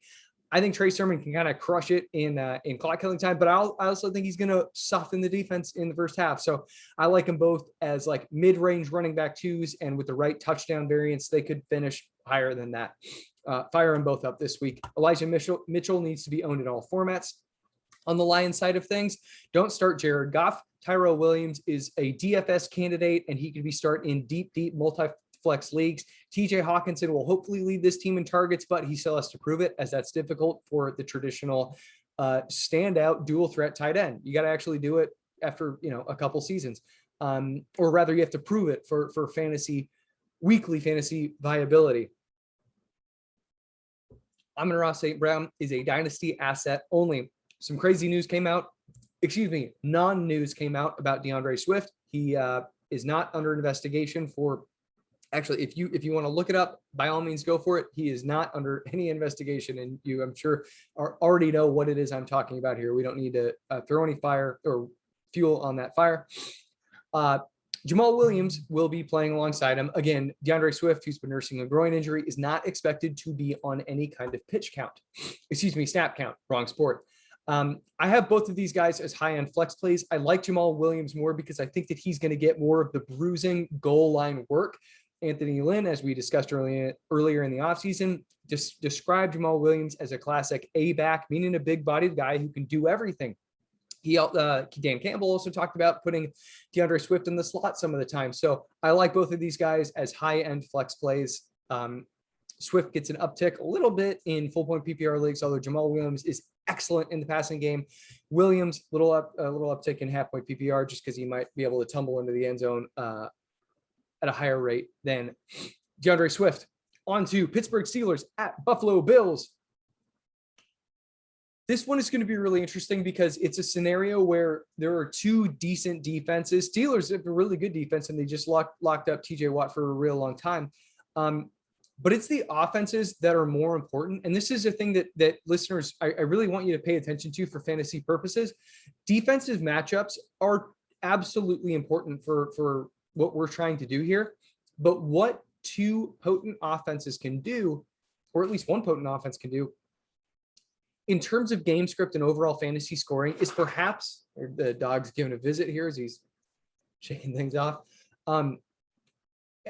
Speaker 1: I think Trey Sermon can kind of crush it in clock killing time, but I also think he's going to soften the defense in the first half. So I like them both as like mid-range running back 2s, and with the right touchdown variants, they could finish higher than that. Fire them both up this week. Elijah Mitchell needs to be owned in all formats. On the Lions side of things, don't start Jared Goff. Tyrell Williams is a DFS candidate, and he could be start in deep multi-flex leagues. TJ Hawkinson will hopefully lead this team in targets, but he still has to prove it, as that's difficult for the traditional standout dual threat tight end. You got to actually do it after a couple seasons, or rather, you have to prove it for weekly fantasy viability. Amon-Ra St. Brown is a dynasty asset only. Some crazy news came out. Non-news came out about Deandre Swift. He is not under investigation for Actually, if you want to look it up, by all means, go for it. He is not under any investigation, and you, I'm sure, already know what it is I'm talking about here. We don't need to throw any fire or fuel on that fire. Jamal Williams will be playing alongside him. Again, Deandre Swift, who's been nursing a groin injury, is not expected to be on any kind of snap count, wrong sport. I have both of these guys as high-end flex plays. I like Jamal Williams more because I think that he's going to get more of the bruising goal line work. Anthony Lynn, as we discussed earlier in the offseason, just described Jamal Williams as a classic A-back, meaning a big-bodied guy who can do everything. Dan Campbell also talked about putting Deandre Swift in the slot some of the time. So I like both of these guys as high-end flex plays. Swift gets an uptick a little bit in full-point PPR leagues, although Jamal Williams is excellent in the passing game. Williams, a little uptick in half-point PPR just because he might be able to tumble into the end zone at a higher rate than Deandre Swift. On to Pittsburgh Steelers at Buffalo Bills. This one is going to be really interesting because it's a scenario where there are two decent defenses. Steelers have a really good defense, and they just locked up TJ Watt for a real long time. But it's the offenses that are more important. And this is a thing that listeners, I really want you to pay attention to for fantasy purposes. Defensive matchups are absolutely important for what we're trying to do here. But what two potent offenses can do, or at least one potent offense can do, in terms of game script and overall fantasy scoring, is perhaps, the dog's giving a visit here as he's shaking things off.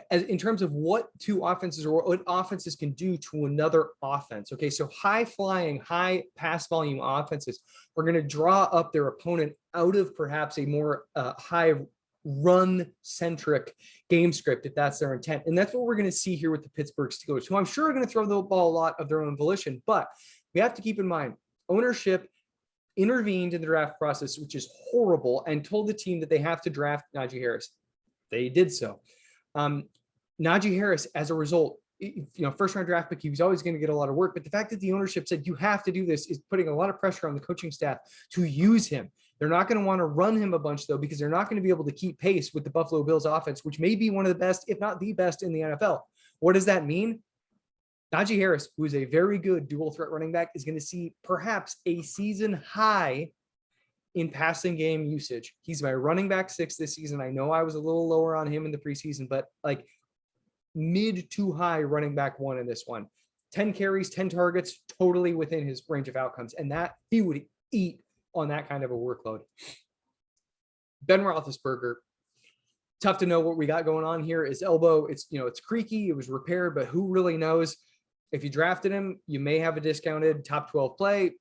Speaker 1: As in terms of what two offenses or what offenses can do to another offense. Okay, so high flying, high pass volume offenses are going to draw up their opponent out of perhaps a more high run centric game script, if that's their intent. And that's what we're going to see here with the Pittsburgh Steelers, who I'm sure are going to throw the ball a lot of their own volition, but we have to keep in mind ownership intervened in the draft process, which is horrible, and told the team that they have to draft Najee Harris. They did so. Najee Harris, as a result, first round draft pick, he was always going to get a lot of work. But the fact that the ownership said you have to do this is putting a lot of pressure on the coaching staff to use him. They're not going to want to run him a bunch, though, because they're not going to be able to keep pace with the Buffalo Bills offense, which may be one of the best, if not the best, in the NFL. What does that mean? Najee Harris, who is a very good dual threat running back, is going to see perhaps a season high in passing game usage. He's my running back 6 this season. I know I was a little lower on him in the preseason, but like mid to high running back 1 in this one. 10 carries, 10 targets, totally within his range of outcomes. And that he would eat on that kind of a workload. Ben Roethlisberger, tough to know what we got going on here. His elbow, it's creaky, it was repaired, but who really knows? If you drafted him, you may have a discounted top 12 play.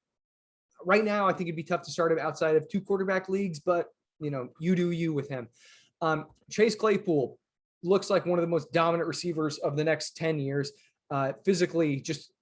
Speaker 1: Right now, I think it'd be tough to start him outside of 2 quarterback leagues, but you do you with him. Chase Claypool looks like one of the most dominant receivers of the next 10 years. Physically just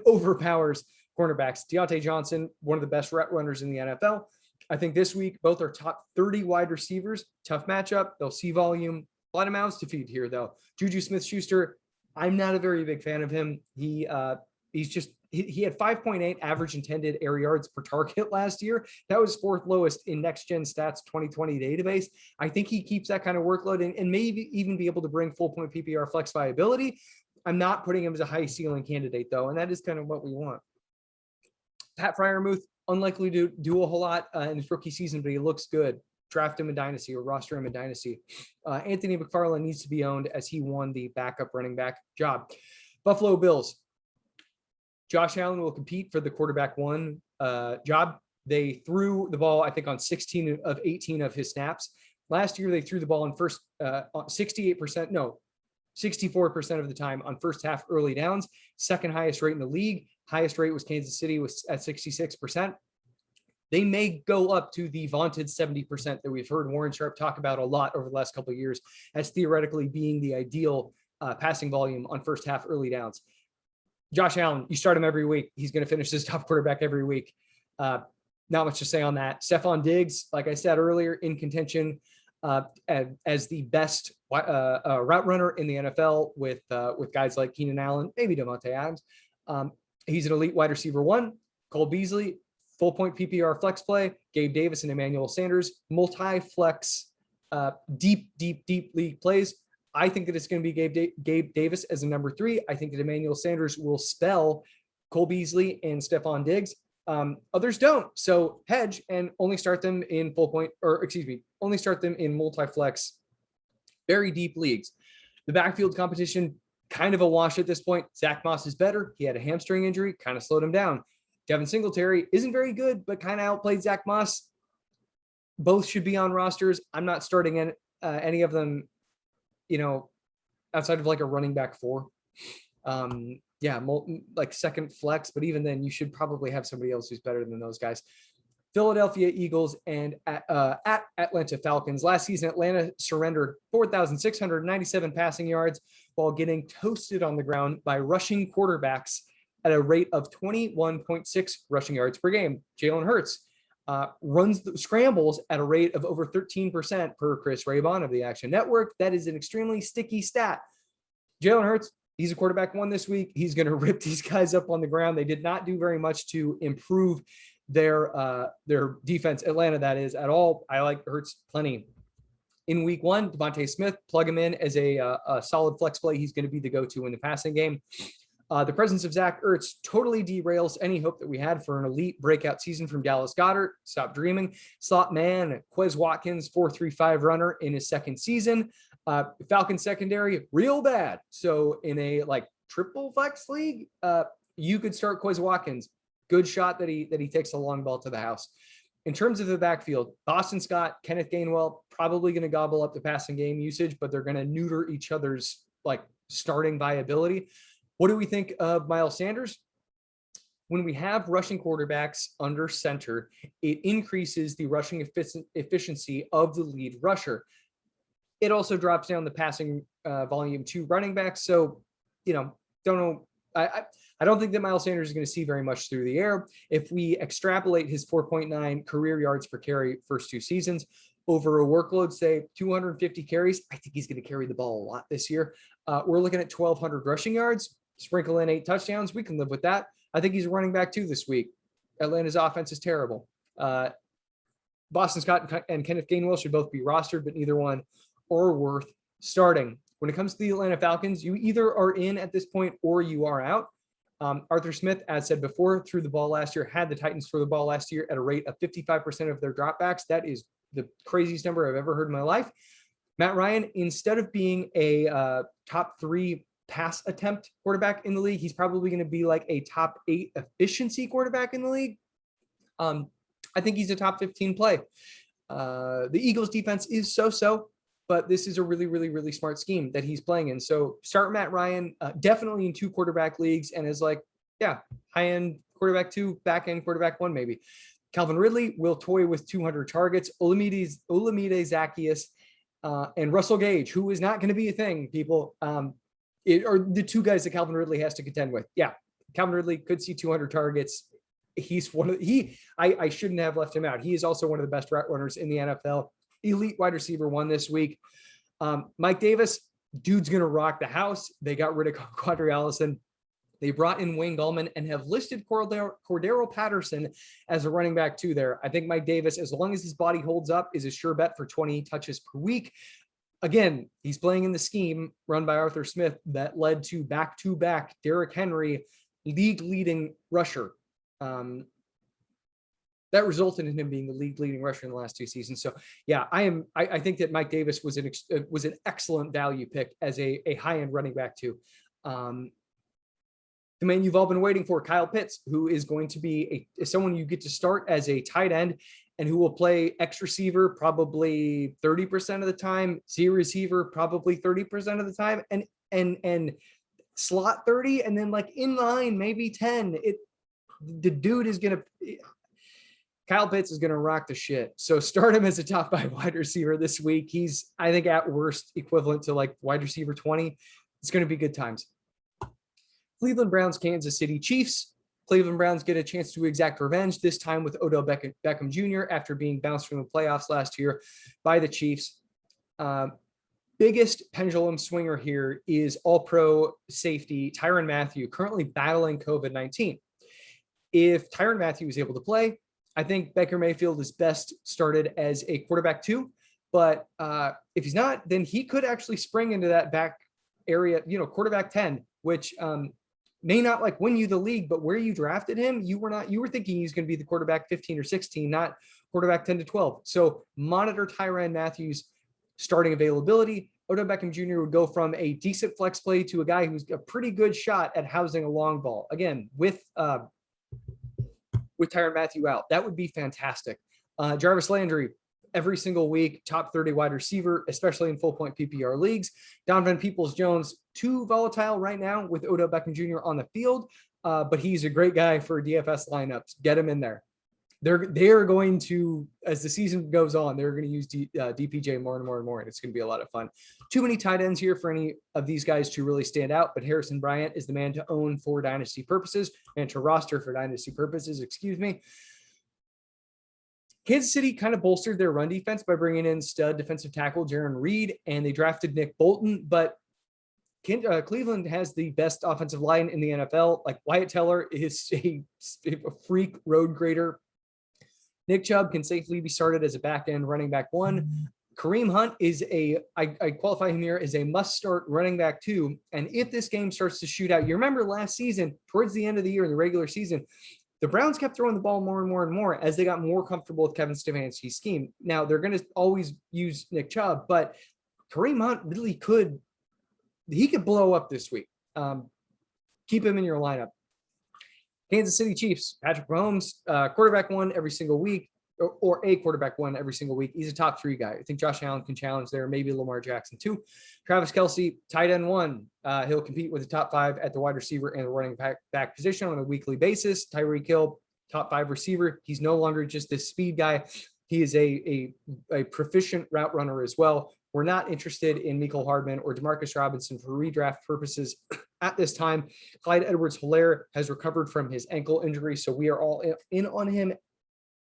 Speaker 1: overpowers cornerbacks. Deante Johnson, one of the best route runners in the NFL. I think this week, both are top 30 wide receivers. Tough matchup. They'll see volume. A lot of mouths to feed here, though. Juju Smith-Schuster, I'm not a very big fan of him. He had 5.8 average intended air yards per target last year. That was 4th lowest in Next Gen Stats 2020 database. I think he keeps that kind of workload and maybe even be able to bring full point PPR flex viability. I'm not putting him as a high ceiling candidate, though, and that is kind of what we want. Pat Freiermuth, unlikely to do a whole lot in his rookie season, but he looks good. Draft him in Dynasty or roster him in Dynasty. Anthony McFarland needs to be owned as he won the backup running back job. Buffalo Bills. Josh Allen will compete for the quarterback 1 job. They threw the ball, I think, on 16 of 18 of his snaps. Last year, they threw the ball on 64% of the time on first half early downs. Second highest rate in the league. Highest rate was Kansas City was at 66%. They may go up to the vaunted 70% that we've heard Warren Sharp talk about a lot over the last couple of years as theoretically being the ideal passing volume on first half early downs. Josh Allen, you start him every week. He's going to finish as top quarterback every week. Not much to say on that. Stephon Diggs, like I said earlier, in contention as the best route runner in the NFL with guys like Keenan Allen, maybe Devonta Adams. He's an elite wide receiver 1. Cole Beasley, full point PPR flex play. Gabe Davis and Emmanuel Sanders, multi-flex, deep league plays. I think that it's going to be Gabe Davis as a number 3. I think that Emmanuel Sanders will spell Cole Beasley and Stephon Diggs. Others don't. So hedge and only start them in only start them in multi-flex, very deep leagues. The backfield competition, kind of a wash at this point. Zach Moss is better. He had a hamstring injury, kind of slowed him down. Devin Singletary isn't very good, but kind of outplayed Zach Moss. Both should be on rosters. I'm not starting any of them, outside of like a running back 4. Like second flex, but even then you should probably have somebody else who's better than those guys. Philadelphia Eagles and at Atlanta Falcons. Last season, Atlanta surrendered 4,697 passing yards while getting toasted on the ground by rushing quarterbacks at a rate of 21.6 rushing yards per game. Jalen Hurts scrambles at a rate of over 13% per Chris Raybon of the Action Network. That is an extremely sticky stat. Jalen Hurts, he's a quarterback 1 this week. He's going to rip these guys up on the ground. They did not do very much to improve their defense, Atlanta, that is, at all. I like Hurts plenty. In week 1, Devonta Smith, plug him in as a solid flex play. He's going to be the go-to in the passing game. The presence of Zach Ertz totally derails any hope that we had for an elite breakout season from Dallas Goedert. Stop dreaming. Slot man, Quez Watkins, 4.35 runner in his second season. Falcons secondary, real bad. So in a triple flex league, you could start Quez Watkins. Good shot that he takes a long ball to the house. In terms of the backfield, Boston Scott, Kenneth Gainwell, probably going to gobble up the passing game usage, but they're going to neuter each other's starting viability. What do we think of Miles Sanders? When we have rushing quarterbacks under center, it increases the rushing efficiency of the lead rusher. It also drops down the passing volume to running backs. So, don't know. I don't think that Miles Sanders is going to see very much through the air. If we extrapolate his 4.9 career yards per carry first 2 seasons over a workload, say 250 carries, I think he's going to carry the ball a lot this year. We're looking at 1,200 rushing yards, sprinkle in 8 touchdowns. We can live with that. I think he's a running back 2 this week. Atlanta's offense is terrible. Boston Scott and Kenneth Gainwell should both be rostered, but neither one are worth starting. When it comes to the Atlanta Falcons, you either are in at this point or you are out. Arthur Smith, as said before, threw the ball last year, had the Titans throw the ball last year at a rate of 55% of their dropbacks. That is the craziest number I've ever heard in my life. Matt Ryan, instead of being a top 3 pass attempt quarterback in the league, he's probably going to be like a top 8 efficiency quarterback in the league. I think he's a top 15 play. The Eagles defense is so, but this is a really, really, really smart scheme that he's playing in. So start Matt Ryan, definitely in 2 quarterback leagues, and is high-end quarterback 2, back-end quarterback 1 maybe. Calvin Ridley will toy with 200 targets. Olamide Zaccheaus and Russell Gage, who is not going to be a thing, people, are the 2 guys that Calvin Ridley has to contend with. Yeah, Calvin Ridley could see 200 targets. He's I shouldn't have left him out. He is also one of the best route runners in the NFL. Elite wide receiver 1 this week. Mike Davis, dude's going to rock the house. They got rid of Quadri Allison. They brought in Wayne Gallman and have listed Cordero Patterson as a running back 2 there. I think Mike Davis, as long as his body holds up, is a sure bet for 20 touches per week. Again, he's playing in the scheme run by Arthur Smith that led to back-to-back Derrick Henry league-leading rusher. That resulted in him being the league-leading rusher in the last 2 seasons. So, yeah, I think that Mike Davis was an excellent value pick as a high-end running back 2. The man you've all been waiting for, Kyle Pitts, who is going to be someone you get to start as a tight end and who will play X receiver probably 30% of the time, Z receiver probably 30% of the time, and slot 30, and then in line maybe 10. The dude is going to – Kyle Pitts is going to rock the shit. So start him as a top 5 wide receiver this week. He's, I think, at worst equivalent to wide receiver 20. It's going to be good times. Cleveland Browns, Kansas City Chiefs. Cleveland Browns get a chance to exact revenge, this time with Odell Beckham Jr. after being bounced from the playoffs last year by the Chiefs. Biggest pendulum swinger here is all-pro safety Tyrann Mathieu, currently battling COVID-19. If Tyrann Mathieu is able to play, I think Baker Mayfield is best started as a quarterback 2. But if he's not, then he could actually spring into that back area, quarterback 10, which may not like win you the league, but where you drafted him, you were thinking he's going to be the quarterback 15 or 16, not quarterback 10 to 12. So monitor Tyrann Mathieu starting availability. Odell Beckham Jr. would go from a decent flex play to a guy who's a pretty good shot at housing a long ball. Again, with Tyrann Mathieu out, that would be fantastic. Jarvis Landry, every single week, top 30 wide receiver, especially in full point PPR leagues. Donovan Peoples-Jones, too volatile right now with Odell Beckham Jr. on the field, but he's a great guy for DFS lineups. Get him in there. They're going to, as the season goes on, they're going to use DPJ more and more and more, and it's going to be a lot of fun. Too many tight ends here for any of these guys to really stand out, but Harrison Bryant is the man to own for dynasty purposes and to roster for dynasty purposes, Kansas City kind of bolstered their run defense by bringing in stud defensive tackle Jaron Reed, and they drafted Nick Bolton, but Cleveland has the best offensive line in the NFL. Like, Wyatt Teller is a freak road grader. Nick Chubb can safely be started as a back-end running back 1. Kareem Hunt is I qualify him here as a must-start running back 2. And if this game starts to shoot out, you remember last season, towards the end of the year in the regular season, the Browns kept throwing the ball more and more and more as they got more comfortable with Kevin Stefanski's scheme. Now, they're going to always use Nick Chubb, but Kareem Hunt really could blow up this week. Keep him in your lineup. Kansas City Chiefs, Patrick Mahomes, quarterback 1 every single week, or a quarterback 1 every single week. He's a top 3 guy. I think Josh Allen can challenge there, maybe Lamar Jackson too. Travis Kelce, tight end 1. He'll compete with the top 5 at the wide receiver and the running back position on a weekly basis. Tyreek Hill, top 5 receiver. He's no longer just this speed guy. He is a proficient route runner as well. We're not interested in Mecole Hardman or Demarcus Robinson for redraft purposes at this time. Clyde Edwards-Helaire has recovered from his ankle injury, so we are all in on him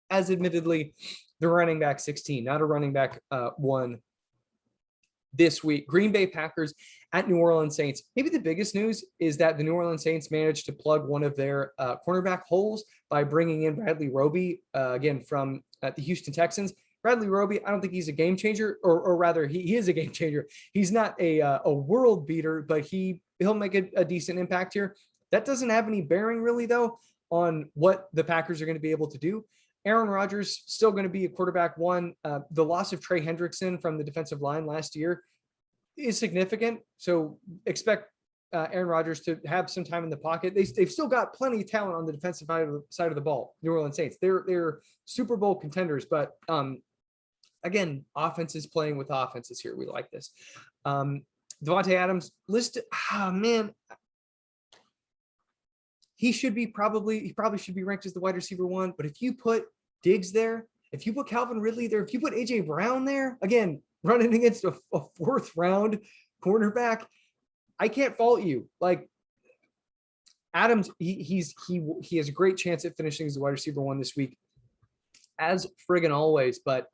Speaker 1: as admittedly the running back 16, not a running back 1 this week. Green Bay Packers at New Orleans Saints. Maybe the biggest news is that the New Orleans Saints managed to plug one of their cornerback holes by bringing in Bradley Roby, again, from the Houston Texans. Bradley Roby, I don't think he's a game changer, or rather he is a game changer. He's not a world beater, but he'll make a decent impact here. That doesn't have any bearing really, though, on what the Packers are going to be able to do. Aaron Rodgers still going to be a quarterback 1. The loss of Trey Hendrickson from the defensive line last year is significant, so expect Aaron Rodgers to have some time in the pocket. They've still got plenty of talent on the defensive side of the ball. New Orleans Saints, they're Super Bowl contenders, but again, offense is playing with offenses here. We like this. Devontae Adams listed. He probably should be ranked as the wide receiver 1. But if you put Diggs there, if you put Calvin Ridley there, if you put AJ Brown there, again, running against a 4th round cornerback, I can't fault you. Like, Adams, he has a great chance at finishing as the wide receiver 1 this week, as friggin' always. But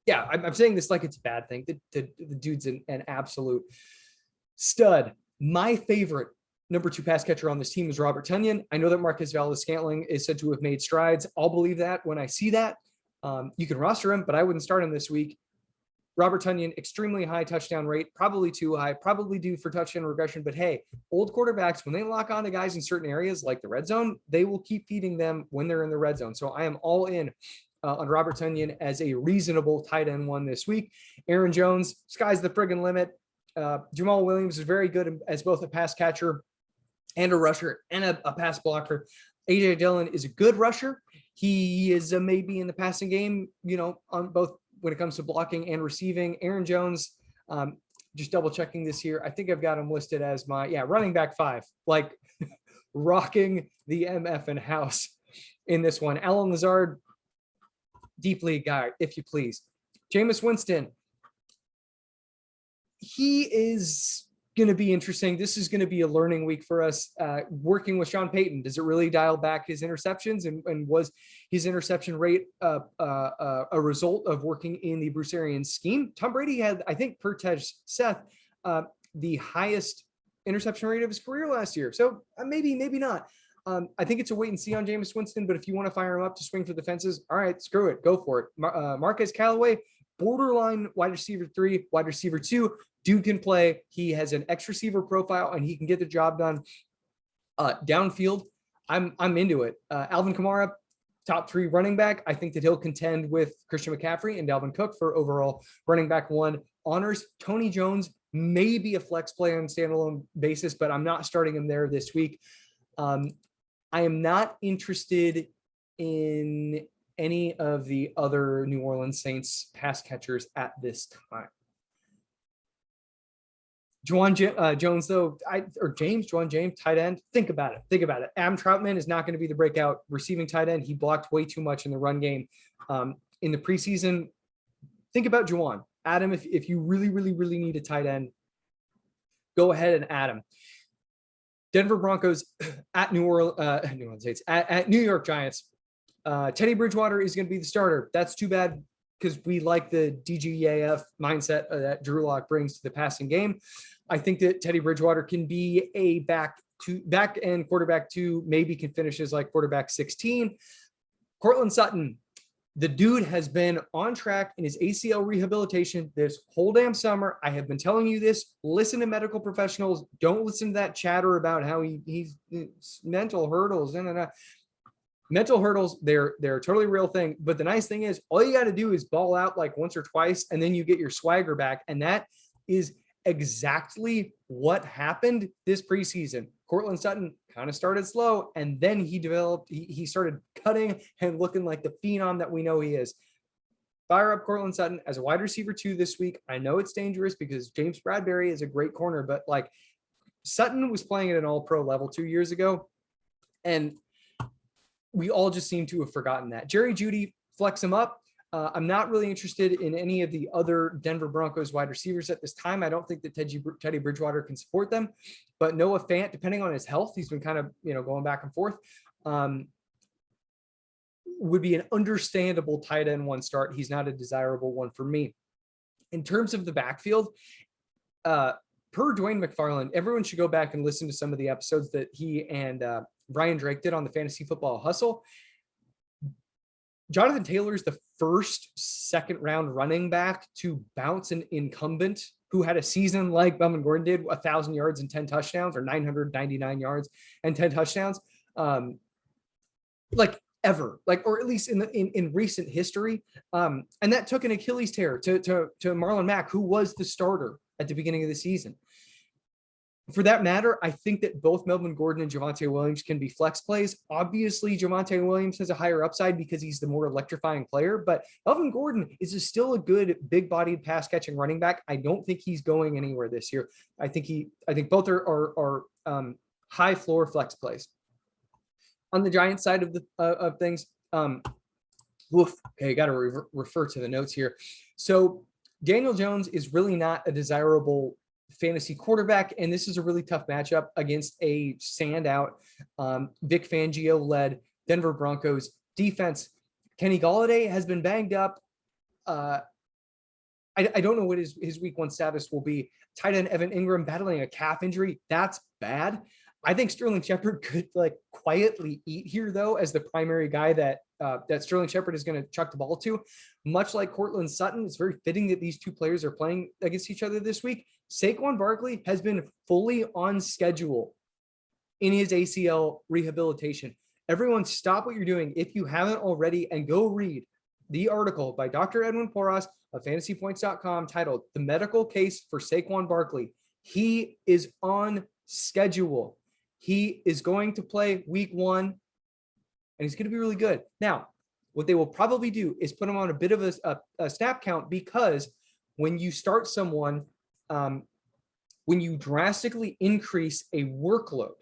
Speaker 1: yeah, I'm saying this like it's a bad thing. The dude's an absolute stud. My favorite number 2 pass catcher on this team is Robert Tonyan. I know that Marquez Valdes-Scantling is said to have made strides. I'll believe that when I see that. You can roster him, but I wouldn't start him this week. Robert Tonyan, extremely high touchdown rate, probably too high, probably due for touchdown regression. But hey, old quarterbacks, when they lock on to guys in certain areas like the red zone, they will keep feeding them when they're in the red zone. So I am all in on Robert Tonyan as a reasonable tight end 1 this week. Aaron Jones, sky's the friggin' limit. Jamal Williams is very good as both a pass catcher and a rusher and a pass blocker. AJ Dillon is a good rusher. He is maybe in the passing game, on both when it comes to blocking and receiving. Aaron Jones, just double checking this here. I think I've got him listed as my running back 5, like rocking the MF house in this one. Allen Lazard, deep league guy, if you please. Jameis Winston, he is going to be interesting. This is going to be a learning week for us. Working with Sean Payton, does it really dial back his interceptions? And was his interception rate a result of working in the Bruce Arians scheme? Tom Brady had, I think, per Seth, the highest interception rate of his career last year. So maybe not. I think it's a wait and see on Jameis Winston, but if you want to fire him up to swing for the fences, all right, screw it, go for it. Marquez Callaway, borderline wide receiver 3, wide receiver 2. Dude can play. He has an X receiver profile and he can get the job done downfield. I'm into it. Alvin Kamara, top 3 running back. I think that he'll contend with Christian McCaffrey and Dalvin Cook for overall running back 1 honors. Tony Jones may be a flex play on a standalone basis, but I'm not starting him there this week. I am not interested in any of the other New Orleans Saints pass catchers at this time. Juwan Jones, though, Juwan James, tight end. Think about it. Adam Troutman is not going to be the breakout receiving tight end. He blocked way too much in the run game in the preseason. Think about Juwan. Adam, if you really, really, really need a tight end, go ahead and add him. Denver Broncos at New Orleans Saints at New York Giants. Teddy Bridgewater is going to be the starter. That's too bad because we like the DGAF mindset that Drew Lock brings to the passing game. I think that Teddy Bridgewater can be a back end quarterback 2, maybe can finish as like quarterback 16. Courtland Sutton, the dude has been on track in his ACL rehabilitation this whole damn summer. I have been telling you this. Listen to medical professionals. Don't listen to that chatter about how he's mental hurdles. Mental hurdles, they're a totally real thing. But the nice thing is all you got to do is ball out like once or twice, and then you get your swagger back. And that is exactly what happened this preseason. Courtland Sutton kind of started slow, and then he started cutting and looking like the phenom that we know he is. Fire up Courtland Sutton as a wide receiver 2 this week. I know it's dangerous because James Bradbury is a great corner, but like Sutton was playing at an all-pro level 2 years ago, and we all just seem to have forgotten that. Jerry Jeudy, flex him up. I'm not really interested in any of the other Denver Broncos wide receivers at this time. I don't think that Teddy Bridgewater can support them, but Noah Fant, depending on his health, he's been kind of, going back and forth, would be an understandable tight end 1 start. He's not a desirable one for me. In terms of the backfield, per Dwayne McFarland, everyone should go back and listen to some of the episodes that he and Brian Drake did on the Fantasy Football Hustle. Jonathan Taylor is the first second-round running back to bounce an incumbent who had a season like Melvin Gordon did, 1,000 yards and 10 touchdowns, or 999 yards and 10 touchdowns, like ever, or at least in recent history. And that took an Achilles tear to Marlon Mack, who was the starter at the beginning of the season. For that matter, I think that both Melvin Gordon and Javonte Williams can be flex plays. Obviously, Javonte Williams has a higher upside because he's the more electrifying player, but Melvin Gordon is still a good big-bodied pass-catching running back. I don't think he's going anywhere this year. I think both are high floor flex plays. On the Giants side of things, okay, got to refer to the notes here. So Daniel Jones is really not a desirable fantasy quarterback, and this is a really tough matchup against a standout Vic Fangio-led Denver Broncos defense. Kenny Golladay has been banged up. I don't know what his week 1 status will be. Tight end Evan Ingram battling a calf injury. That's bad. I think Sterling Shepard could quietly eat here, though, as the primary guy that Sterling Shepard is going to chuck the ball to. Much like Courtland Sutton, it's very fitting that these two players are playing against each other this week. Saquon Barkley has been fully on schedule in his ACL rehabilitation. Everyone stop what you're doing if you haven't already and go read the article by Dr. Edwin Porras of fantasypoints.com titled "The Medical Case for Saquon Barkley." He is on schedule. He is going to play week 1, and he's going to be really good. Now, what they will probably do is put him on a bit of a snap count, because when you start someone, when you drastically increase a workload,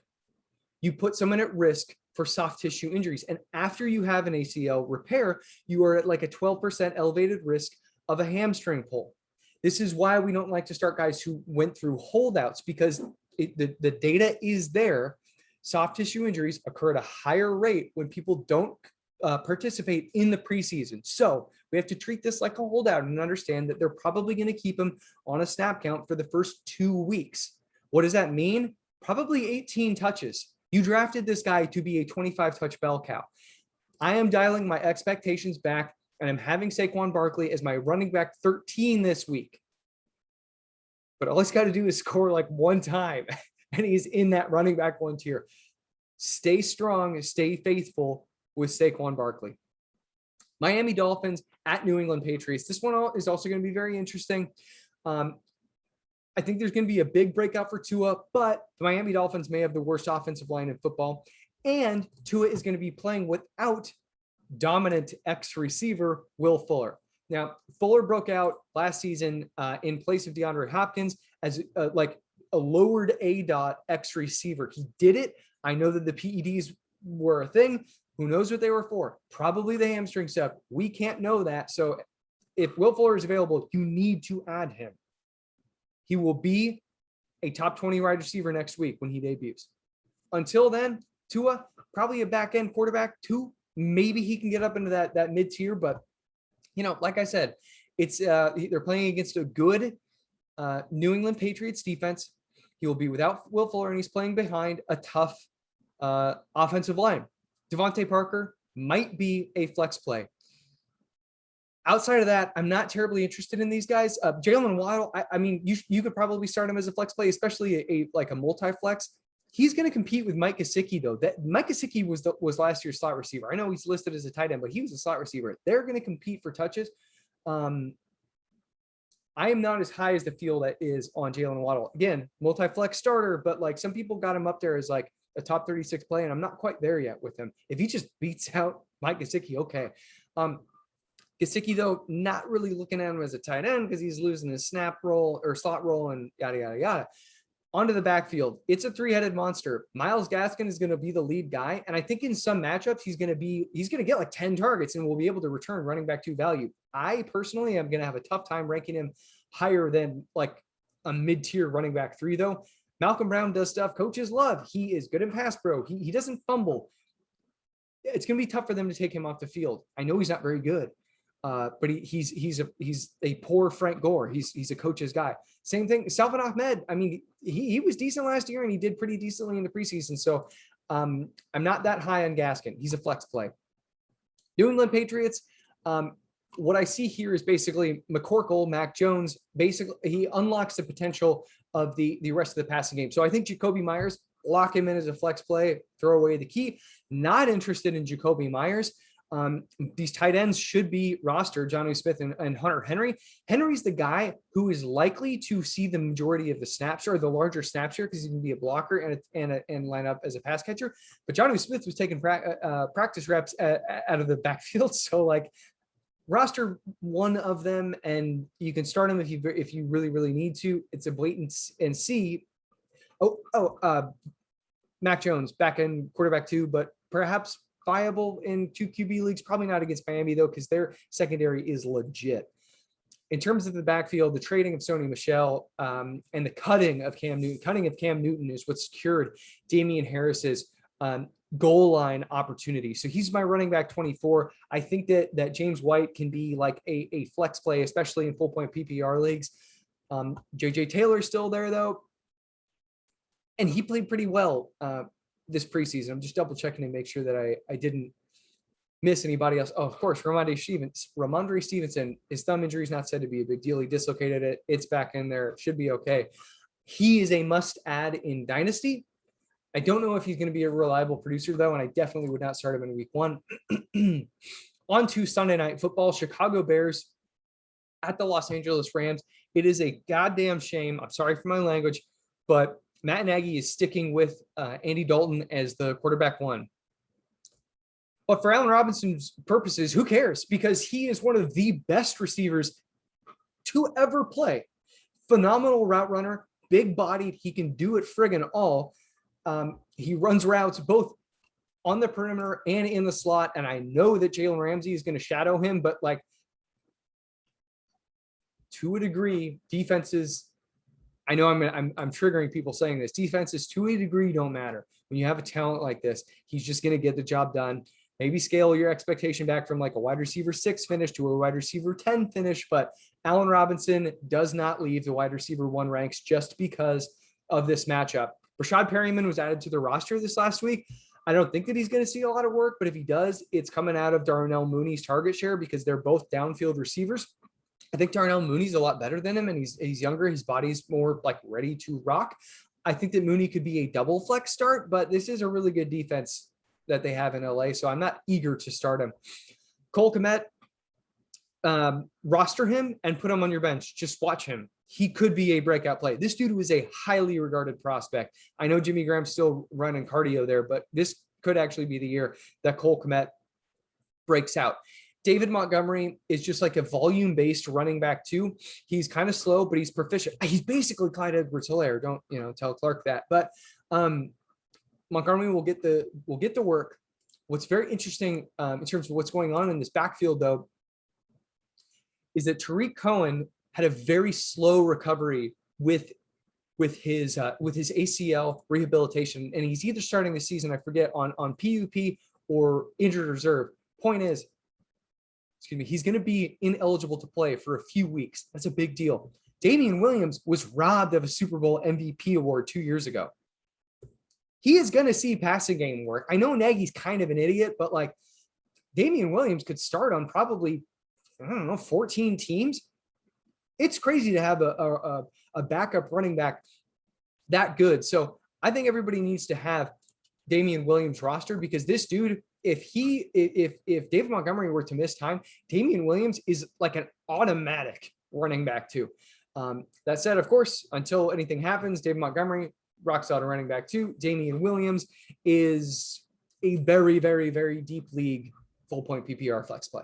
Speaker 1: you put someone at risk for soft tissue injuries. And after you have an ACL repair, you are at a 12% elevated risk of a hamstring pull. This is why we don't like to start guys who went through holdouts, because the data is there. Soft tissue injuries occur at a higher rate when people don't participate in the preseason. So we have to treat this like a holdout and understand that they're probably going to keep him on a snap count for the first 2 weeks. What does that mean? Probably 18 touches. You drafted this guy to be a 25 touch bell cow. I am dialing my expectations back and I'm having Saquon Barkley as my running back 13 this week. But all he's got to do is score like one time, and he's in that running back one tier. Stay strong, stay faithful with Saquon Barkley. Miami Dolphins at New England Patriots. This one is also going to be very interesting. I think there's going to be a big breakout for Tua, but the Miami Dolphins may have the worst offensive line in football. And Tua is going to be playing without dominant X receiver Will Fuller. Now, Fuller broke out last season in place of DeAndre Hopkins as like a lowered A-dot X receiver. He did it. I know that the PEDs were a thing. Who knows what they were for? Probably the hamstring stuff. We can't know that. So if Will Fuller is available, you need to add him. He will be a top 20 wide receiver next week when he debuts. Until then, Tua, probably a back-end quarterback too. Maybe he can get up into that mid-tier, but like I said, it's they're playing against a good New England Patriots defense. He will be without Will Fuller, and he's playing behind a tough offensive line. Devontae Parker might be a flex play. Outside of that, I'm not terribly interested in these guys. Jalen Waddle, I mean, you could probably start him as a flex play, especially a multi-flex. He's going to compete with Mike Gesicki, though. That Mike Gesicki was last year's slot receiver. I know he's listed as a tight end, but he was a slot receiver. They're going to compete for touches. I am not as high as the field that is on Jalen Waddle. Again, multi-flex starter, but like some people got him up there as like a top 36 play, and I'm not quite there yet with him. If he just beats out Mike Gesicki, okay. Gesicki, though, not really looking at him as a tight end because he's losing his snap role or slot role and yada, yada, yada. Onto the backfield. It's a three-headed monster. Myles Gaskin is going to be the lead guy. And I think in some matchups, he's going to get like 10 targets and will be able to return running back 2 value. I personally am going to have a tough time ranking him higher than like a mid-tier running back 3, though. Malcolm Brown does stuff coaches love. He is good in pass pro. He doesn't fumble. It's going to be tough for them to take him off the field. I know he's not very good. But he's a poor Frank Gore. He's a coach's guy. Same thing. Salvin Ahmed. I mean, he was decent last year and he did pretty decently in the preseason. So I'm not that high on Gaskin. He's a flex play. New England Patriots. What I see here is basically McCorkle, Mac Jones. Basically, he unlocks the potential of the rest of the passing game. So I think Jacoby Myers, lock him in as a flex play. Throw away the key. Not interested in Jacoby Myers. These tight ends should be rostered, Jonnu Smith and Hunter Henry. Henry's the guy who is likely to see the majority of the snap share, or the larger snap share, because he can be a blocker and line up as a pass catcher. But Jonnu Smith was taking practice reps out of the backfield. So like roster one of them, and you can start him if you really, really need to. It's a wait and see. Mac Jones, back in quarterback 2, but perhaps viable in 2 QB leagues, probably not against Miami though, because their secondary is legit. In terms of the backfield, the trading of Sony Michel and the cutting of Cam Newton is what secured Damian Harris's goal line opportunity. So he's my running back 24. I think that James White can be like a flex play, especially in full point PPR leagues. JJ Taylor's still there though, and he played pretty well this preseason. I'm just double checking to make sure that I didn't miss anybody else. Oh, of course, Ramondre Stevenson, his thumb injury is not said to be a big deal. He dislocated it. It's back in there. Should be okay. He is a must add in Dynasty. I don't know if he's going to be a reliable producer though, and I definitely would not start him in week 1. On to Sunday Night Football, Chicago Bears at the Los Angeles Rams. It is a goddamn shame. I'm sorry for my language, but Matt Nagy is sticking with Andy Dalton as the quarterback 1. But for Allen Robinson's purposes, who cares? Because he is one of the best receivers to ever play. Phenomenal route runner, big bodied. He can do it friggin' all. He runs routes both on the perimeter and in the slot. And I know that Jalen Ramsey is going to shadow him, but like to a degree, defenses, I know I'm triggering people saying this. Defenses to a degree don't matter. When you have a talent like this, he's just going to get the job done. Maybe scale your expectation back from like a wide receiver 6 finish to a wide receiver 10 finish, but Allen Robinson does not leave the wide receiver 1 ranks just because of this matchup. Rashad Perryman was added to the roster this last week. I don't think that he's going to see a lot of work, but if he does, it's coming out of Darnell Mooney's target share because they're both downfield receivers. I think Darnell Mooney's a lot better than him, and he's younger. His body's more like ready to rock. I think that Mooney could be a double flex start, but this is a really good defense that they have in LA, so I'm not eager to start him. Cole Kmet, roster him and put him on your bench. Just watch him. He could be a breakout play. This dude was a highly regarded prospect. I know Jimmy Graham's still running cardio there, but this could actually be the year that Cole Kmet breaks out. David Montgomery is just like a volume-based running back too. He's kind of slow, but he's proficient. He's basically Clyde Edwards-Helaire. Don't tell Clark that. But Montgomery will get the work. What's very interesting in terms of what's going on in this backfield, though, is that Tariq Cohen had a very slow recovery with his ACL rehabilitation, and he's either starting the season, I forget, on PUP or injured reserve. Point is, he's going to be ineligible to play for a few weeks. That's a big deal. Damian Williams was robbed of a Super Bowl MVP award 2 years ago. He is going to see passing game work. I know Nagy's kind of an idiot, but like Damian Williams could start on probably, 14 teams. It's crazy to have a backup running back that good. So I think everybody needs to have Damian Williams roster because this dude, if David Montgomery were to miss time, Damian Williams is like an automatic running back too. That said, of course, until anything happens, David Montgomery, rock solid running back too. Damian Williams is a very, very, very deep league full point PPR flex play.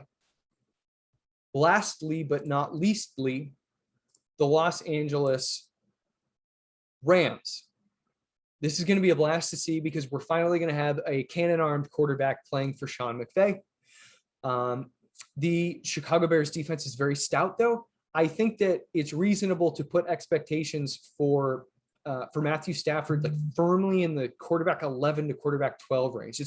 Speaker 1: Lastly, but not leastly, the Los Angeles Rams. This is going to be a blast to see because we're finally going to have a cannon-armed quarterback playing for Sean McVay. The Chicago Bears defense is very stout, though. I think that it's reasonable to put expectations for Matthew Stafford like firmly in the quarterback 11 to quarterback 12 range.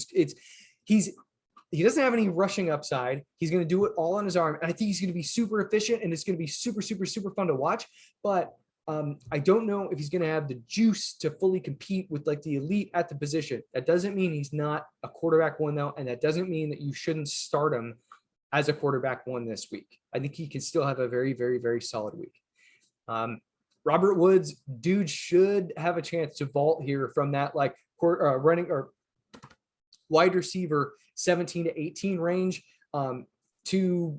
Speaker 1: He doesn't have any rushing upside. He's going to do it all on his arm. And I think he's going to be super efficient and it's going to be super, super, super fun to watch. But I don't know if he's going to have the juice to fully compete with like the elite at the position. That doesn't mean he's not a quarterback one though. And that doesn't mean that you shouldn't start him as a quarterback one this week. I think he can still have a very, very, very solid week. Robert Woods, dude should have a chance to vault here from that like running or wide receiver 17 to 18 range to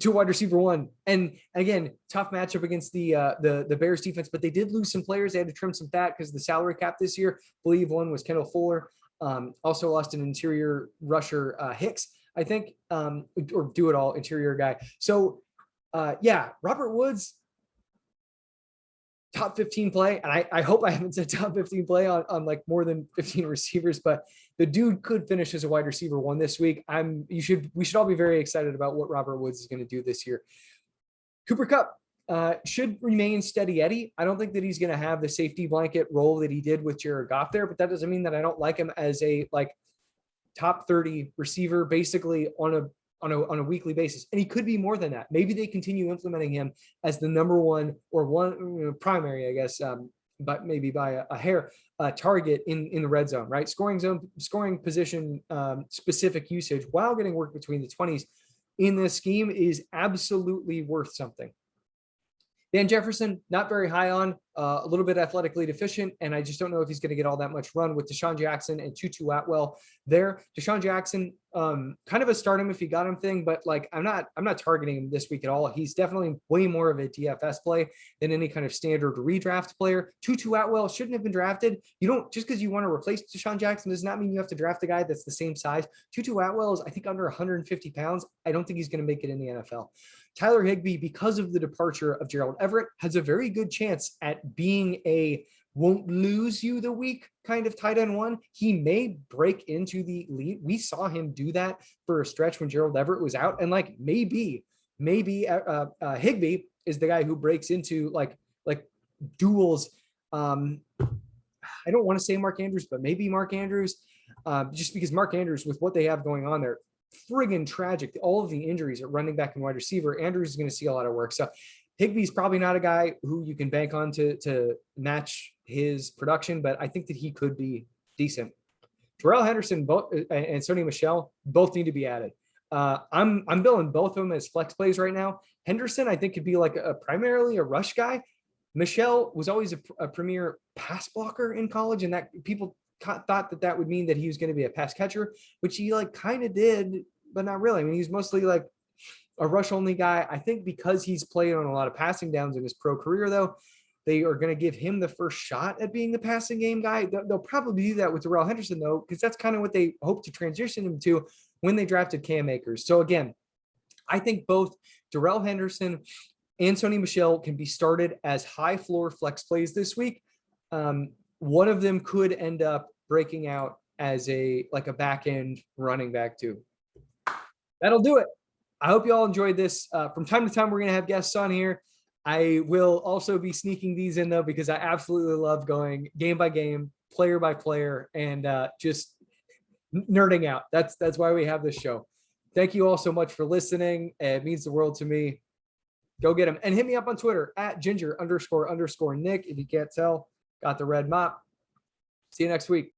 Speaker 1: wide receiver one. And again, tough matchup against the Bears defense, but they did lose some players. They had to trim some fat because of the salary cap this year. I believe one was Kendall Fuller. Also lost an interior rusher, Hicks, I think, or do it all interior guy. So Robert Woods, top 15 play. And I hope I haven't said top 15 play on like more than 15 receivers, but the dude could finish as a wide receiver one this week. We should all be very excited about what Robert Woods is going to do this year. Cooper Kupp should remain steady Eddie. I don't think that he's going to have the safety blanket role that he did with Jared Goff there, but that doesn't mean that I don't like him as a like top 30 receiver, basically on a weekly basis. And he could be more than that. Maybe they continue implementing him as the number one or one primary, I guess, but maybe by a hair target in the red zone, right? Scoring position specific usage while getting work between the 20s in this scheme is absolutely worth something. Van Jefferson, not very high on, a little bit athletically deficient, and I just don't know if he's going to get all that much run with Deshaun Jackson and Tutu Atwell there. Deshaun Jackson, kind of a start him if you got him thing, but like I'm not targeting him this week at all. He's definitely way more of a DFS play than any kind of standard redraft player. Tutu Atwell shouldn't have been drafted. You don't, just because you want to replace Deshaun Jackson does not mean you have to draft a guy that's the same size. Tutu Atwell is, I think, under 150 pounds. I don't think he's going to make it in the NFL. Tyler Higbee, because of the departure of Gerald Everett, has a very good chance at being a won't lose you the week kind of tight end one. He may break into the elite. We saw him do that for a stretch when Gerald Everett was out. And like maybe Higbee is the guy who breaks into like duels. I don't want to say Mark Andrews, but maybe Mark Andrews, just because Mark Andrews, with what they have going on there, friggin' tragic. All of the injuries at running back and wide receiver, Andrews is going to see a lot of work. So Higbee's probably not a guy who you can bank on to match his production, but I think that he could be decent. Darrell Henderson and Sony Michel both need to be added. I'm billing both of them as flex plays right now. Henderson, I think, could be like primarily a rush guy. Michel was always a premier pass blocker in college, and that people thought that would mean that he was going to be a pass catcher, which he like kind of did, but not really. I mean, he's mostly like a rush only guy. I think because he's played on a lot of passing downs in his pro career, though, they are going to give him the first shot at being the passing game guy. They'll probably do that with Darrell Henderson, though, because that's kind of what they hope to transition him to when they drafted Cam Akers. So again, I think both Darrell Henderson and Sony Michel can be started as high floor flex plays this week. One of them could end up breaking out as a back end running back too. That'll do it. I hope you all enjoyed this. From time to time, we're going to have guests on here. I will also be sneaking these in though, because I absolutely love going game by game, player by player, and just nerding out. That's why we have this show. Thank you all so much for listening. It means the world to me. Go get them and hit me up on Twitter at ginger__Nick. If you can't tell, got the red mop. See you next week.